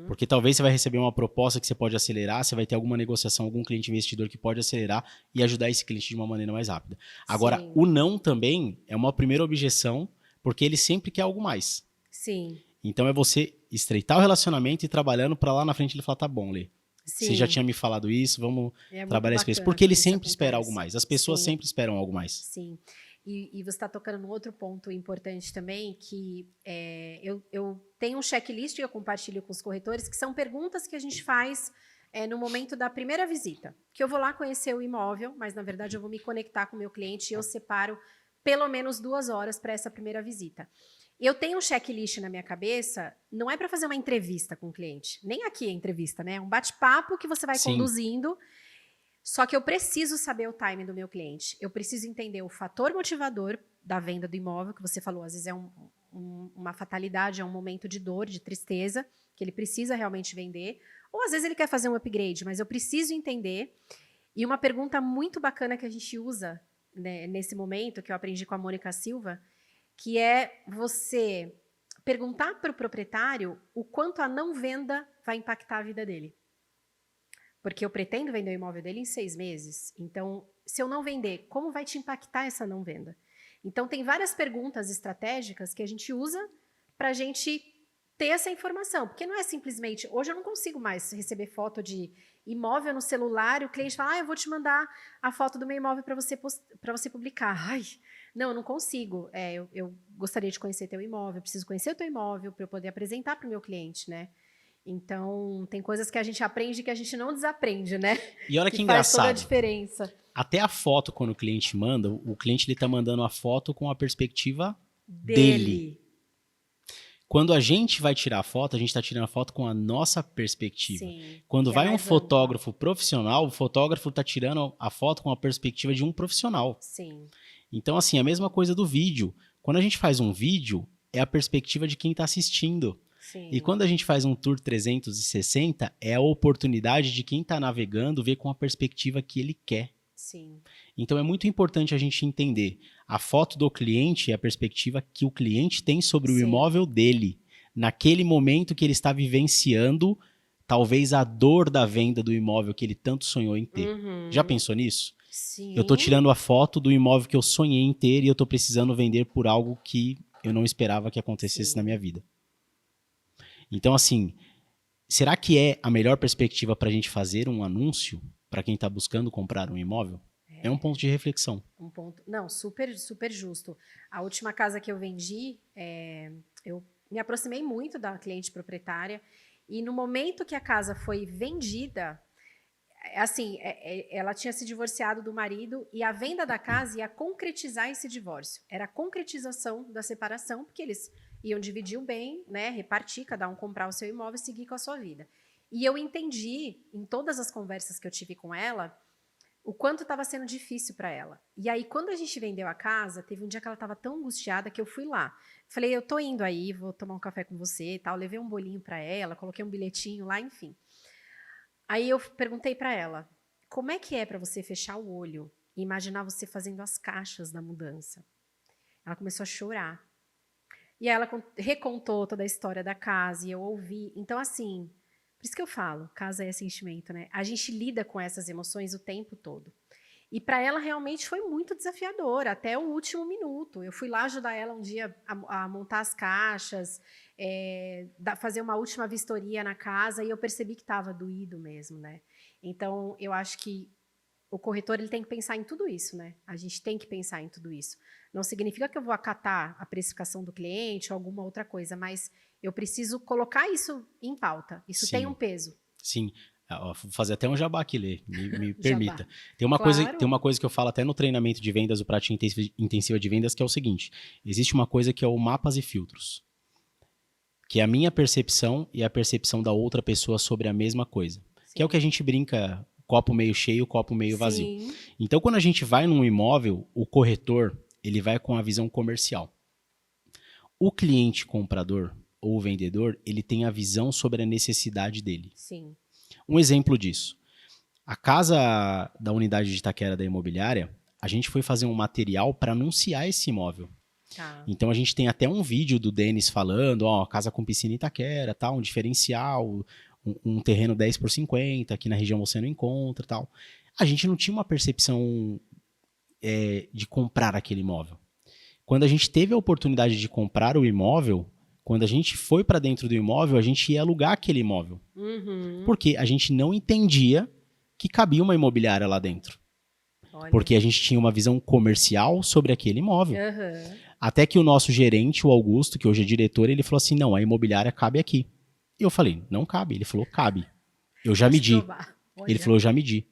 B: Porque talvez você vai receber uma proposta que você pode acelerar, você vai ter alguma negociação, algum cliente investidor que pode acelerar e ajudar esse cliente de uma maneira mais rápida. Agora,
A: Sim.
B: o não também é uma primeira objeção, porque ele sempre quer algo mais.
A: Sim.
B: Então é você estreitar o relacionamento e trabalhando para lá na frente ele falar, tá bom, Lê, você já tinha me falado isso, vamos trabalhar isso. Porque ele sempre espera algo mais. As pessoas sempre esperam algo mais.
A: Sim. E você está tocando num outro ponto importante também, que eu tenho um checklist que eu compartilho com os corretores, que são perguntas que a gente faz no momento da primeira visita. Que eu vou lá conhecer o imóvel, mas na verdade eu vou me conectar com o meu cliente e eu separo pelo menos 2 horas para essa primeira visita. Eu tenho um checklist na minha cabeça, não é para fazer uma entrevista com o cliente, nem aqui é entrevista, né? É um bate-papo que você vai conduzindo, só que eu preciso saber o timing do meu cliente. Eu preciso entender o fator motivador da venda do imóvel, que você falou, às vezes é uma fatalidade, é um momento de dor, de tristeza, que ele precisa realmente vender, ou às vezes ele quer fazer um upgrade, mas eu preciso entender. E uma pergunta muito bacana que a gente usa, né, nesse momento, que eu aprendi com a Mônica Silva, que é você perguntar para o proprietário o quanto a não venda vai impactar a vida dele. Porque eu pretendo vender o imóvel dele em 6 meses. Então, se eu não vender, como vai te impactar essa não venda? Então, tem várias perguntas estratégicas que a gente usa para a gente ter essa informação. Porque não é simplesmente... Hoje eu não consigo mais receber foto de imóvel no celular e o cliente fala, eu vou te mandar a foto do meu imóvel para você publicar. Ai, não, eu não consigo. Eu gostaria de conhecer teu imóvel, eu preciso conhecer o teu imóvel para eu poder apresentar para o meu cliente, né? Então, tem coisas que a gente aprende que a gente não desaprende, né?
B: E olha que
A: faz toda a
B: engraçado.
A: diferença.
B: Até a foto, quando o cliente manda, o cliente ele tá mandando a foto com a perspectiva
A: Dele.
B: Quando a gente vai tirar a foto, a gente está tirando a foto com a nossa perspectiva.
A: Sim,
B: Quando
A: que é
B: vai um
A: mais
B: fotógrafo profissional, o fotógrafo está tirando a foto com a perspectiva de um profissional.
A: Sim,
B: Então, assim, a mesma coisa do vídeo. Quando a gente faz um vídeo, é a perspectiva de quem está assistindo.
A: sim.
B: E quando a gente faz um tour 360, é a oportunidade de quem está navegando ver com a perspectiva que ele quer.
A: Sim,
B: Então é muito importante a gente entender. A foto do cliente é a perspectiva que o cliente tem sobre o
A: Sim.
B: imóvel dele. Naquele momento que ele está vivenciando, talvez a dor da venda do imóvel que ele tanto sonhou em ter.
A: Uhum.
B: Já pensou nisso?
A: Sim.
B: Eu estou tirando a foto do imóvel que eu sonhei em ter e eu estou precisando vender por algo que eu não esperava que acontecesse
A: Sim.
B: na minha vida. Então, assim, será que é a melhor perspectiva para a gente fazer um anúncio para quem está buscando comprar um imóvel? É um ponto de reflexão.
A: Um ponto. Não, super, super justo. A última casa que eu vendi, eu me aproximei muito da cliente proprietária e no momento que a casa foi vendida, assim, ela tinha se divorciado do marido e a venda da casa ia concretizar esse divórcio. Era a concretização da separação, porque eles iam dividir o bem, né, repartir, cada um comprar o seu imóvel e seguir com a sua vida. E eu entendi, em todas as conversas que eu tive com ela, o quanto estava sendo difícil para ela. E aí, quando a gente vendeu a casa, teve um dia que ela estava tão angustiada que eu fui lá. Falei, eu tô indo aí, vou tomar um café com você e tal. Levei um bolinho para ela, coloquei um bilhetinho lá, enfim. Aí eu perguntei para ela, como é que é para você fechar o olho e imaginar você fazendo as caixas da mudança? Ela começou a chorar. E aí ela recontou toda a história da casa e eu ouvi. Então, assim, por isso que eu falo, casa é sentimento, né? A gente lida com essas emoções o tempo todo. E para ela realmente foi muito desafiador, até o último minuto. Eu fui lá ajudar ela um dia a montar as caixas, fazer uma última vistoria na casa e eu percebi que estava doído mesmo, né? Então, eu acho que o corretor ele tem que pensar em tudo isso, né? A gente tem que pensar em tudo isso. Não significa que eu vou acatar a precificação do cliente ou alguma outra coisa, mas eu preciso colocar isso em pauta. Isso tem um peso.
B: Sim. Vou fazer até um jabá aqui, Lê, me permita.
A: Jabá.
B: Tem uma,
A: Claro.
B: tem uma coisa que eu falo até no treinamento de vendas, o prática intensiva de vendas, que é o seguinte. Existe uma coisa que é o mapas e filtros. Que é a minha percepção e a percepção da outra pessoa sobre a mesma coisa. Sim. Que é o que a gente brinca, copo meio cheio, copo meio vazio.
A: Sim.
B: Então, quando a gente vai num imóvel, o corretor, ele vai com a visão comercial. O cliente comprador ou o vendedor, ele tem a visão sobre a necessidade dele.
A: Sim.
B: Um exemplo disso. A casa da unidade de Itaquera da imobiliária, a gente foi fazer um material para anunciar esse imóvel.
A: Tá.
B: Então a gente tem até um vídeo do Denis falando, ó, casa com piscina em Itaquera, tal, um diferencial, um terreno 10x50, aqui na região você não encontra, tal. A gente não tinha uma percepção de comprar aquele imóvel. Quando a gente teve a oportunidade de comprar o imóvel, quando a gente foi para dentro do imóvel, a gente ia alugar aquele imóvel.
A: Uhum.
B: Porque a gente não entendia que cabia uma imobiliária lá dentro.
A: Olha.
B: Porque a gente tinha uma visão comercial sobre aquele imóvel.
A: Uhum.
B: Até que o nosso gerente, o Augusto, que hoje é diretor, ele falou assim, não, a imobiliária cabe aqui. E eu falei, não cabe. Ele falou, cabe. Eu já medi. Ele falou, eu já medi.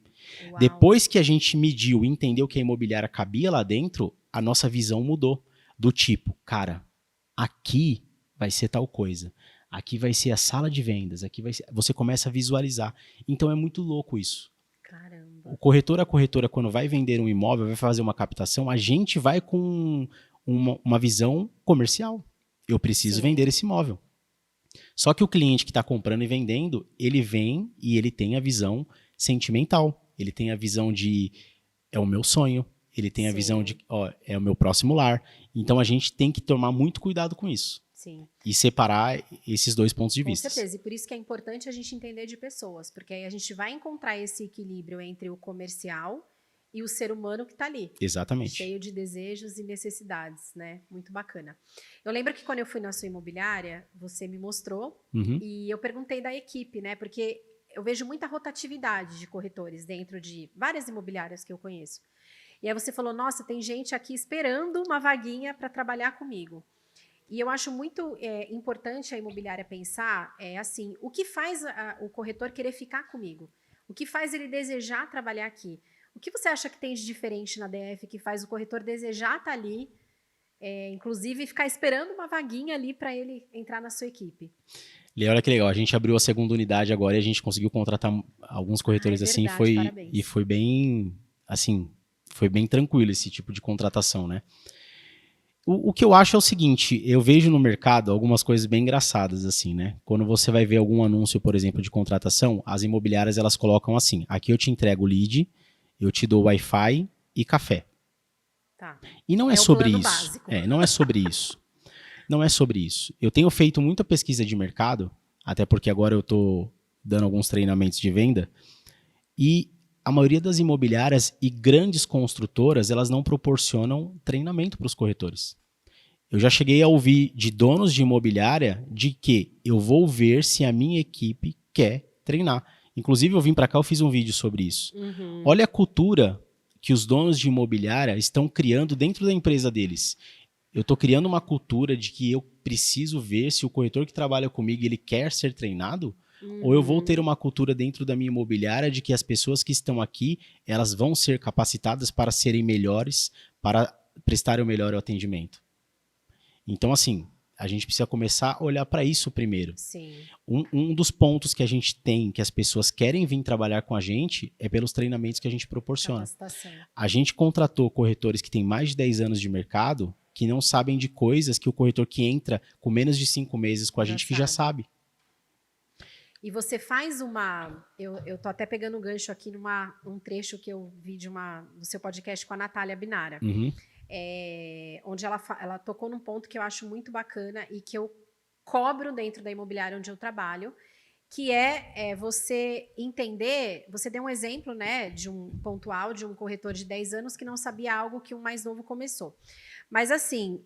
B: Uau. Depois que a gente mediu e entendeu que a imobiliária cabia lá dentro, a nossa visão mudou. Do tipo, cara, aqui vai ser tal coisa. Aqui vai ser a sala de vendas. Aqui vai ser... Você começa a visualizar. Então é muito louco isso.
A: Caramba.
B: O corretor, a corretora, quando vai vender um imóvel, vai fazer uma captação, a gente vai com uma visão comercial. Eu preciso vender esse imóvel. Só que o cliente que está comprando e vendendo, ele vem e ele tem a visão sentimental. Ele tem a visão de, é o meu sonho. Ele tem a visão de, ó, é o meu próximo lar. Então a gente tem que tomar muito cuidado com isso.
A: Sim.
B: e separar esses dois pontos de
A: Com
B: vista.
A: certeza, e por isso que é importante a gente entender de pessoas, porque aí a gente vai encontrar esse equilíbrio entre o comercial e o ser humano que está ali,
B: Exatamente.
A: cheio de desejos e necessidades, né? Muito bacana. Eu lembro que quando eu fui na sua imobiliária, você me mostrou
B: Uhum.
A: e eu perguntei da equipe, né? Porque eu vejo muita rotatividade de corretores dentro de várias imobiliárias que eu conheço. E aí você falou, nossa, tem gente aqui esperando uma vaguinha para trabalhar comigo. E eu acho muito importante a imobiliária pensar, assim, o que faz o corretor querer ficar comigo? O que faz ele desejar trabalhar aqui? O que você acha que tem de diferente na DF que faz o corretor desejar estar ali, inclusive ficar esperando uma vaguinha ali para ele entrar na sua equipe?
B: Lê, olha que legal, a gente abriu a segunda unidade agora e a gente conseguiu contratar alguns corretores
A: É
B: assim,
A: verdade, parabéns.
B: e foi bem, assim, foi bem tranquilo esse tipo de contratação, né? O que eu acho é o seguinte, eu vejo no mercado algumas coisas bem engraçadas, assim, né? Quando você vai ver algum anúncio, por exemplo, de contratação, as imobiliárias, elas colocam assim, aqui eu te entrego o lead, eu te dou Wi-Fi e café.
A: Tá.
B: E não é
A: o
B: sobre
A: plano
B: isso.
A: básico.
B: Não é sobre isso. Não é sobre isso. Eu tenho feito muita pesquisa de mercado, até porque agora eu estou dando alguns treinamentos de venda, e a maioria das imobiliárias e grandes construtoras, elas não proporcionam treinamento para os corretores. Eu já cheguei a ouvir de donos de imobiliária de que eu vou ver se a minha equipe quer treinar. Inclusive, eu vim para cá, eu fiz um vídeo sobre isso.
A: Uhum.
B: Olha a cultura que os donos de imobiliária estão criando dentro da empresa deles. Eu estou criando uma cultura de que eu preciso ver se o corretor que trabalha comigo ele quer ser treinado, ou eu vou ter uma cultura dentro da minha imobiliária de que as pessoas que estão aqui, elas vão ser capacitadas para serem melhores, para prestarem o melhor atendimento. Então, assim, a gente precisa começar a olhar para isso primeiro.
A: Sim.
B: Um dos pontos que a gente tem, que as pessoas querem vir trabalhar com a gente, é pelos treinamentos que a gente proporciona.
A: Capacitação.
B: A gente contratou corretores que têm mais de 10 anos de mercado, que não sabem de coisas que o corretor que entra com menos de 5 meses com a gente que já sabe.
A: E você faz uma... Eu tô até pegando um gancho aqui num trecho que eu vi do seu podcast com a Natália Binara.
B: Uhum.
A: Onde ela tocou num ponto que eu acho muito bacana e que eu cobro dentro da imobiliária onde eu trabalho, que é você entender... Você deu um exemplo, né, de um pontual, de um corretor de 10 anos que não sabia algo que um mais novo começou. Mas, assim,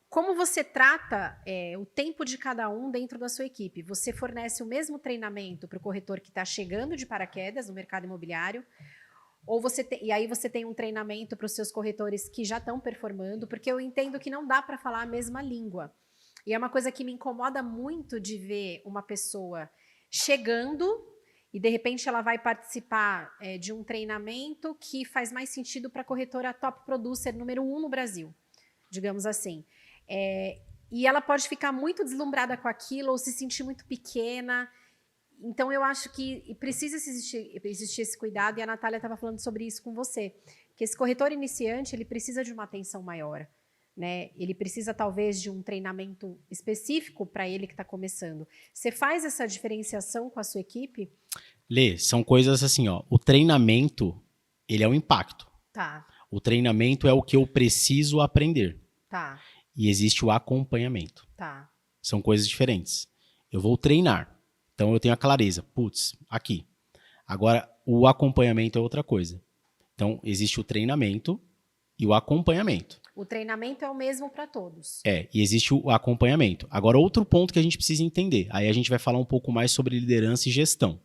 A: como você trata o tempo de cada um dentro da sua equipe? Você fornece o mesmo treinamento para o corretor que está chegando de paraquedas no mercado imobiliário? Ou e aí você tem um treinamento para os seus corretores que já estão performando? Porque eu entendo que não dá para falar a mesma língua. E é uma coisa que me incomoda muito de ver uma pessoa chegando e, de repente, ela vai participar de um treinamento que faz mais sentido para a corretora top producer número 1 no Brasil, digamos assim. E ela pode ficar muito deslumbrada com aquilo ou se sentir muito pequena. Então, eu acho que precisa existir esse cuidado, e a Natália estava falando sobre isso com você, que esse corretor iniciante ele precisa de uma atenção maior, né? Ele precisa, talvez, de um treinamento específico para ele que está começando. Você faz essa diferenciação com a sua equipe?
B: Lê, são coisas assim, ó. O treinamento, ele é o impacto.
A: Tá.
B: O treinamento é o que eu preciso aprender.
A: Tá.
B: E existe o acompanhamento.
A: Tá.
B: São coisas diferentes. Eu vou treinar. Então eu tenho a clareza. Putz, aqui. Agora, o acompanhamento é outra coisa. Então, existe o treinamento e o acompanhamento.
A: O treinamento é o mesmo para todos.
B: E existe o acompanhamento. Agora, outro ponto que a gente precisa entender. Aí a gente vai falar um pouco mais sobre liderança e gestão.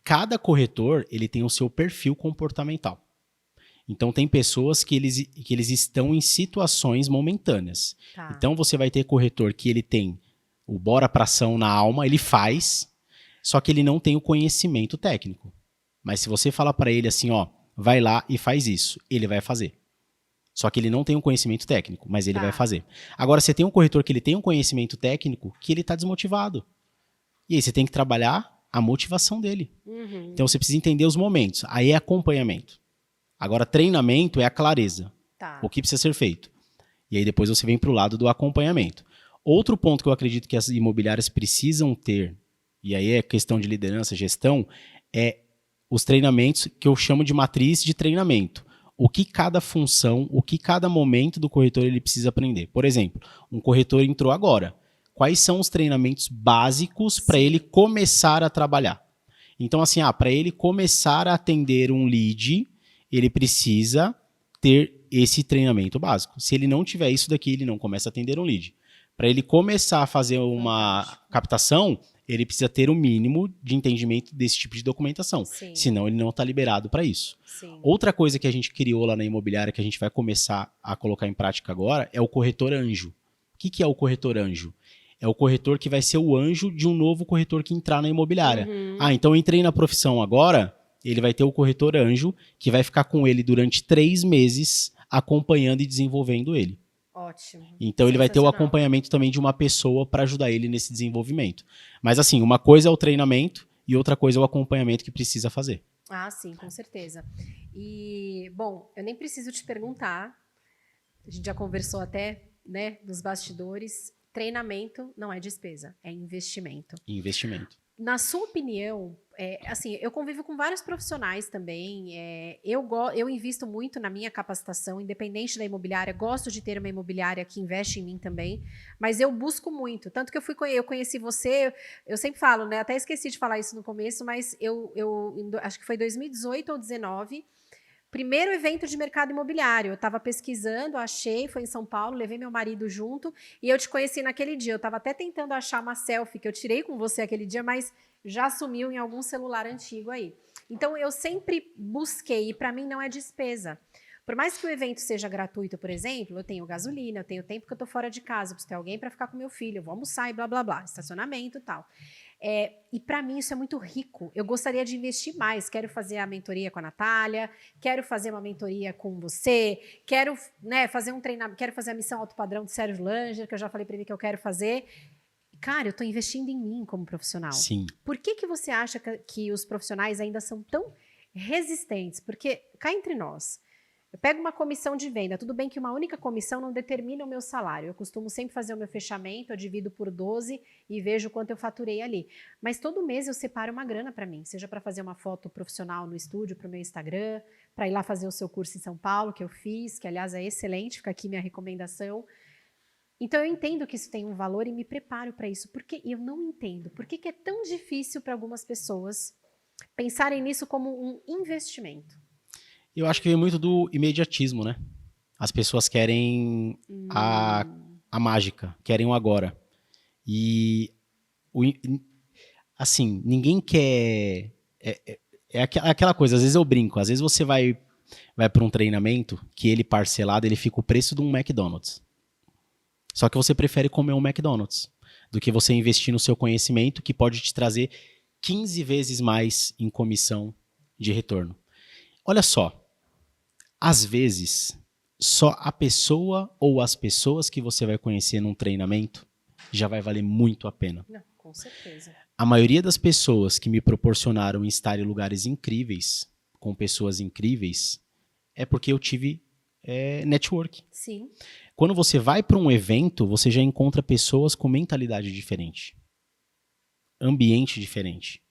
B: Cada corretor, ele tem o seu perfil comportamental. Então, tem pessoas que eles estão em situações momentâneas.
A: Tá.
B: Então, você vai ter corretor que ele tem o bora pra ação na alma, ele faz, só que ele não tem o conhecimento técnico. Mas se você falar para ele assim, ó, vai lá e faz isso, ele vai fazer. Só que ele não tem o conhecimento técnico, mas ele vai fazer. Agora, você tem um corretor que ele tem um conhecimento técnico que ele está desmotivado. E aí você tem que trabalhar a motivação dele.
A: Uhum.
B: Então, você precisa entender os momentos. Aí é acompanhamento. Agora, treinamento é a clareza.
A: Tá.
B: O que precisa ser feito. E aí depois você vem para o lado do acompanhamento. Outro ponto que eu acredito que as imobiliárias precisam ter, e aí é questão de liderança, gestão, é os treinamentos que eu chamo de matriz de treinamento. o que cada função, o que cada momento do corretor ele precisa aprender. Por exemplo, um corretor entrou agora. Quais são os treinamentos básicos para ele começar a trabalhar? Então, assim, para ele começar a atender um lead, ele precisa ter esse treinamento básico. Se ele não tiver isso daqui, ele não começa a atender um lead. Para ele começar a fazer uma captação, ele precisa ter o mínimo de entendimento desse tipo de documentação.
A: Sim.
B: Senão, ele não está liberado para isso.
A: Sim.
B: Outra coisa que a gente criou lá na imobiliária, que a gente vai começar a colocar em prática agora, é o corretor anjo. O que é o corretor anjo? É o corretor que vai ser o anjo de um novo corretor que entrar na imobiliária. Então eu entrei na profissão agora, ele vai ter o corretor anjo, que vai ficar com ele durante 3 meses, acompanhando e desenvolvendo ele.
A: Ótimo.
B: Então ele vai ter o acompanhamento também de uma pessoa para ajudar ele nesse desenvolvimento. Mas assim, uma coisa é o treinamento e outra coisa é o acompanhamento que precisa fazer.
A: Ah, sim, com certeza. E, bom, eu nem preciso te perguntar, a gente já conversou até, né, nos bastidores, treinamento não é despesa, é investimento.
B: Investimento.
A: Na sua opinião, assim, eu convivo com vários profissionais também, eu invisto muito na minha capacitação, independente da imobiliária, gosto de ter uma imobiliária que investe em mim também, mas eu busco muito, tanto que eu conheci você, eu sempre falo, né, até esqueci de falar isso no começo, mas eu acho que foi 2018 ou 2019, primeiro evento de mercado imobiliário. Eu estava pesquisando, achei, foi em São Paulo, levei meu marido junto e eu te conheci naquele dia. Eu estava até tentando achar uma selfie que eu tirei com você aquele dia, mas já sumiu em algum celular antigo aí. Então, eu sempre busquei e para mim não é despesa. Por mais que o evento seja gratuito, por exemplo, eu tenho gasolina, eu tenho tempo que eu estou fora de casa, preciso ter alguém para ficar com meu filho, eu vou almoçar e blá, blá, blá, estacionamento e tal. E para mim isso é muito rico. Eu gostaria de investir mais. Quero fazer a mentoria com a Natália, quero fazer uma mentoria com você, quero, né, fazer um treinamento, quero fazer a missão alto padrão de Sérgio Langer, que eu já falei para ele que eu quero fazer. Cara, eu estou investindo em mim como profissional.
B: Sim.
A: Por que você acha que os profissionais ainda são tão resistentes? Porque, cá entre nós, eu pego uma comissão de venda, tudo bem que uma única comissão não determina o meu salário. Eu costumo sempre fazer o meu fechamento, eu divido por 12 e vejo quanto eu faturei ali. Mas todo mês eu separo uma grana para mim, seja para fazer uma foto profissional no estúdio, para o meu Instagram, para ir lá fazer o seu curso em São Paulo, que eu fiz, que aliás é excelente, fica aqui minha recomendação. Então eu entendo que isso tem um valor e me preparo para isso. Porque eu não entendo. Por que é tão difícil para algumas pessoas pensarem nisso como um investimento?
B: Eu acho que vem muito do imediatismo, né? As pessoas querem a mágica, querem o agora. E, assim, ninguém quer... É aquela coisa, às vezes eu brinco, às vezes você vai para um treinamento que ele parcelado, ele fica o preço de um McDonald's. Só que você prefere comer um McDonald's do que você investir no seu conhecimento, que pode te trazer 15 vezes mais em comissão de retorno. Olha só, às vezes, só a pessoa ou as pessoas que você vai conhecer num treinamento já vai valer muito a pena.
A: Não, com certeza.
B: A maioria das pessoas que me proporcionaram estar em lugares incríveis, com pessoas incríveis, é porque eu tive network.
A: Sim.
B: Quando você vai para um evento, você já encontra pessoas com mentalidade diferente, ambiente diferente.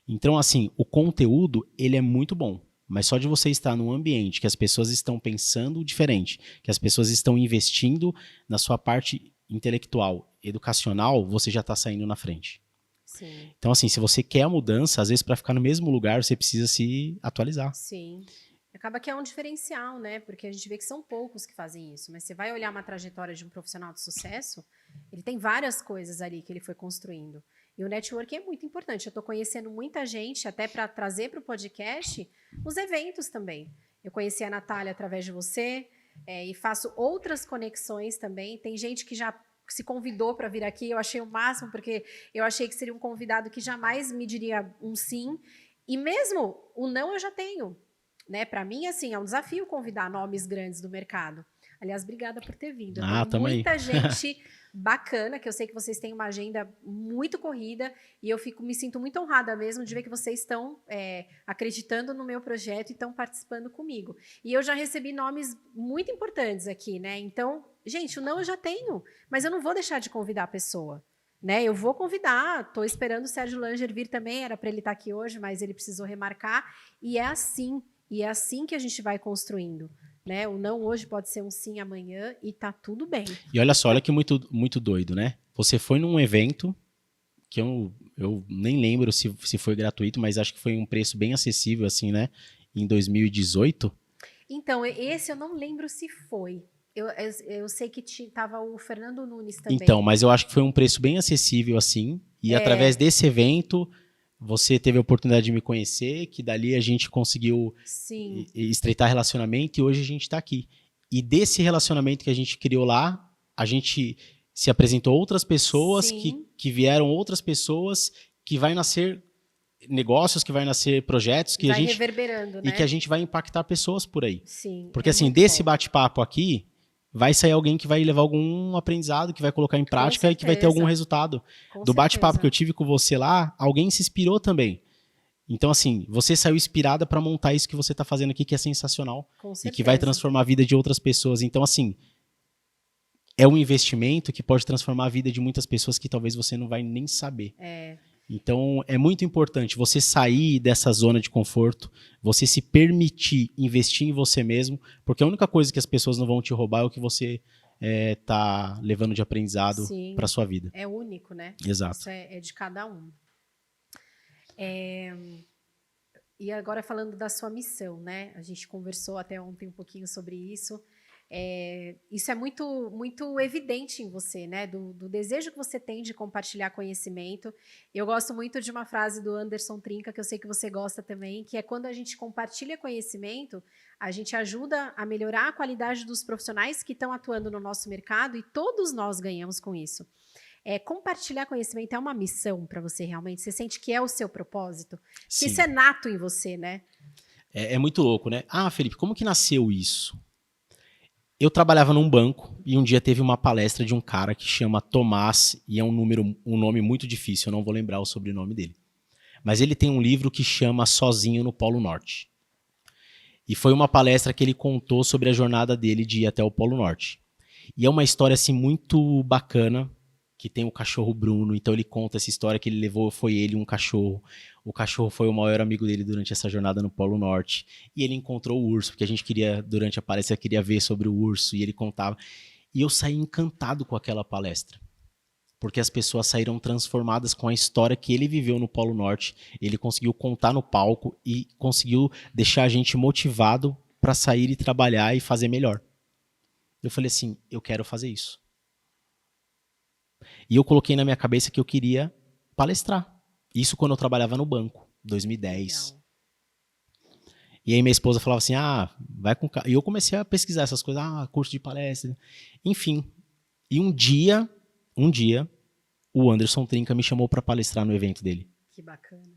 B: Então, assim, o conteúdo, ele é muito bom. Mas só de você estar num ambiente que as pessoas estão pensando diferente, que as pessoas estão investindo na sua parte intelectual, educacional, você já está saindo na frente.
A: Sim.
B: Então, assim, se você quer a mudança, às vezes para ficar no mesmo lugar, você precisa se atualizar.
A: Sim. Acaba que é um diferencial, né? Porque a gente vê que são poucos que fazem isso. Mas você vai olhar uma trajetória de um profissional de sucesso, ele tem várias coisas ali que ele foi construindo. E o networking é muito importante. Eu estou conhecendo muita gente, até para trazer para o podcast, os eventos também. Eu conheci a Natália através de você e faço outras conexões também. Tem gente que já se convidou para vir aqui, eu achei o máximo, porque eu achei que seria um convidado que jamais me diria um sim. E mesmo o não eu já tenho. Né? Para mim, assim, é um desafio convidar nomes grandes do mercado. Aliás, obrigada por ter vindo. Tem muita gente bacana, que eu sei que vocês têm uma agenda muito corrida e eu me sinto muito honrada mesmo de ver que vocês estão acreditando no meu projeto e estão participando comigo. E eu já recebi nomes muito importantes aqui, né? Então, gente, o não eu já tenho, mas eu não vou deixar de convidar a pessoa. Né, eu vou convidar, estou esperando o Sérgio Langer vir também, era para ele estar aqui hoje, mas ele precisou remarcar, e é assim. E é assim que a gente vai construindo, né? O não hoje pode ser um sim amanhã e tá tudo bem.
B: E olha só, olha que muito doido, né? Você foi num evento que eu nem lembro se foi gratuito, mas acho que foi um preço bem acessível, assim, né? Em 2018.
A: Então, esse eu não lembro se foi. Eu sei que tava o Fernando Nunes também.
B: Então, mas eu acho que foi um preço bem acessível, assim. E através desse evento, você teve a oportunidade de me conhecer, que dali a gente conseguiu
A: Sim.
B: estreitar relacionamento e hoje a gente está aqui. E desse relacionamento que a gente criou lá, a gente se apresentou a outras pessoas,
A: Sim.
B: que vieram outras pessoas, que vai nascer negócios, que vai nascer projetos, que
A: Vai
B: a gente
A: reverberando,
B: e
A: né?
B: que a gente vai impactar pessoas por aí.
A: Sim.
B: Porque
A: é
B: assim,
A: muito
B: desse
A: bom.
B: bate-papo aqui, vai sair alguém que vai levar algum aprendizado, que vai colocar em prática e que vai ter algum resultado.
A: Com
B: Do bate-papo que eu
A: certeza.
B: tive com você lá, alguém se inspirou também. Então, assim, você saiu inspirada para montar isso que você está fazendo aqui, que é sensacional.
A: Com
B: E que vai
A: certeza.
B: transformar a vida de outras pessoas. Então, assim, é um investimento que pode transformar a vida de muitas pessoas que talvez você não vai nem saber. Então, é muito importante você sair dessa zona de conforto, você se permitir investir em você mesmo, porque a única coisa que as pessoas não vão te roubar é o que você tá levando de aprendizado
A: Sim.
B: para sua vida.
A: É único, né?
B: Exato.
A: Isso é de cada um. E agora falando da sua missão, né? A gente conversou até ontem um pouquinho sobre isso. Isso é muito evidente em você, né? Do desejo que você tem de compartilhar conhecimento. Eu gosto muito de uma frase do Anderson Trinca, que eu sei que você gosta também, que é quando a gente compartilha conhecimento, a gente ajuda a melhorar a qualidade dos profissionais que estão atuando no nosso mercado e todos nós ganhamos com isso. Compartilhar conhecimento é uma missão para você realmente? Você sente que é o seu propósito? Que isso é nato em você, né?
B: É muito louco, né? Ah, Felipe, como que nasceu isso? Eu trabalhava num banco e um dia teve uma palestra de um cara que chama Tomás, e é um nome muito difícil, eu não vou lembrar o sobrenome dele. Mas ele tem um livro que chama Sozinho no Polo Norte. E foi uma palestra que ele contou sobre a jornada dele de ir até o Polo Norte. E é uma história assim muito bacana, que tem o cachorro Bruno, então ele conta essa história que ele levou, foi ele um cachorro. O cachorro foi o maior amigo dele durante essa jornada no Polo Norte. E ele encontrou o urso, porque a gente queria, durante a palestra, queria ver sobre o urso, e ele contava. E eu saí encantado com aquela palestra. Porque as pessoas saíram transformadas com a história que ele viveu no Polo Norte. Ele conseguiu contar no palco e conseguiu deixar a gente motivado para sair e trabalhar e fazer melhor. Eu falei assim, eu quero fazer isso. E eu coloquei na minha cabeça que eu queria palestrar. Isso quando eu trabalhava no banco, 2010. Legal. E aí minha esposa falava assim, vai com calma. E eu comecei a pesquisar essas coisas, curso de palestra. Enfim. E um dia, o Anderson Trinca me chamou para palestrar no evento dele.
A: Que bacana.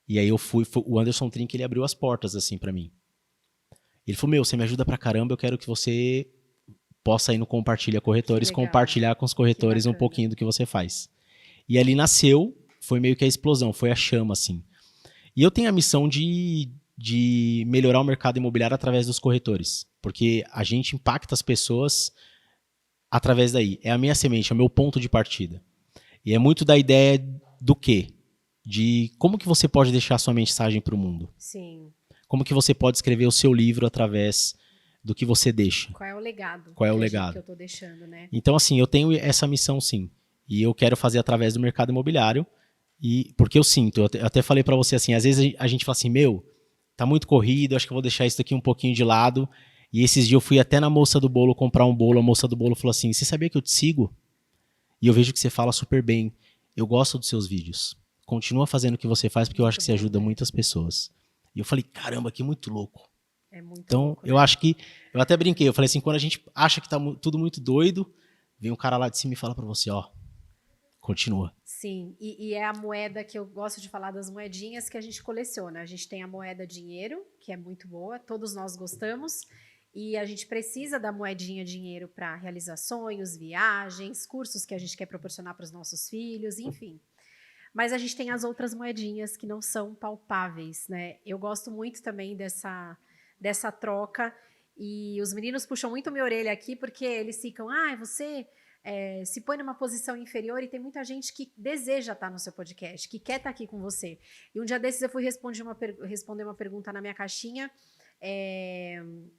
B: E aí eu fui, o Anderson Trinca, ele abriu as portas assim para mim. Ele falou, você me ajuda pra caramba, eu quero que você possa ir no Compartilha Corretores, compartilhar com os corretores um pouquinho do que você faz. E ali nasceu, foi meio que a explosão, foi a chama, assim. E eu tenho a missão de melhorar o mercado imobiliário através dos corretores, porque a gente impacta as pessoas através daí. É a minha semente, é o meu ponto de partida. E é muito da ideia do quê? De como que você pode deixar a sua mensagem para o mundo.
A: Sim.
B: Como que você pode escrever o seu livro através do que você deixa.
A: Qual é o legado?
B: Qual é o legado
A: que eu tô deixando, né?
B: Então, assim, eu tenho essa missão, sim. E eu quero fazer através do mercado imobiliário. E porque eu sinto, eu até falei para você assim, às vezes a gente fala assim, tá muito corrido, acho que eu vou deixar isso aqui um pouquinho de lado. E esses dias eu fui até na moça do bolo comprar um bolo, a moça do bolo falou assim, você sabia que eu te sigo? E eu vejo que você fala super bem. Eu gosto dos seus vídeos. Continua fazendo o que você faz, porque eu acho que você ajuda muitas pessoas. E eu falei, caramba, que muito louco.
A: É muito
B: então,
A: louco,
B: eu acho que... Eu até brinquei, eu falei assim, quando a gente acha que tá tudo muito doido, vem um cara lá de cima e fala pra você, continua.
A: Sim, e é a moeda que eu gosto de falar das moedinhas que a gente coleciona. A gente tem a moeda dinheiro, que é muito boa, todos nós gostamos, e a gente precisa da moedinha dinheiro para realizar sonhos, viagens, cursos que a gente quer proporcionar para os nossos filhos, enfim. Mas a gente tem as outras moedinhas que não são palpáveis, né? Eu gosto muito também dessa troca, e os meninos puxam muito minha orelha aqui, porque eles ficam, você se põe numa posição inferior e tem muita gente que deseja estar no seu podcast, que quer estar aqui com você. E um dia desses eu fui responder uma pergunta na minha caixinha.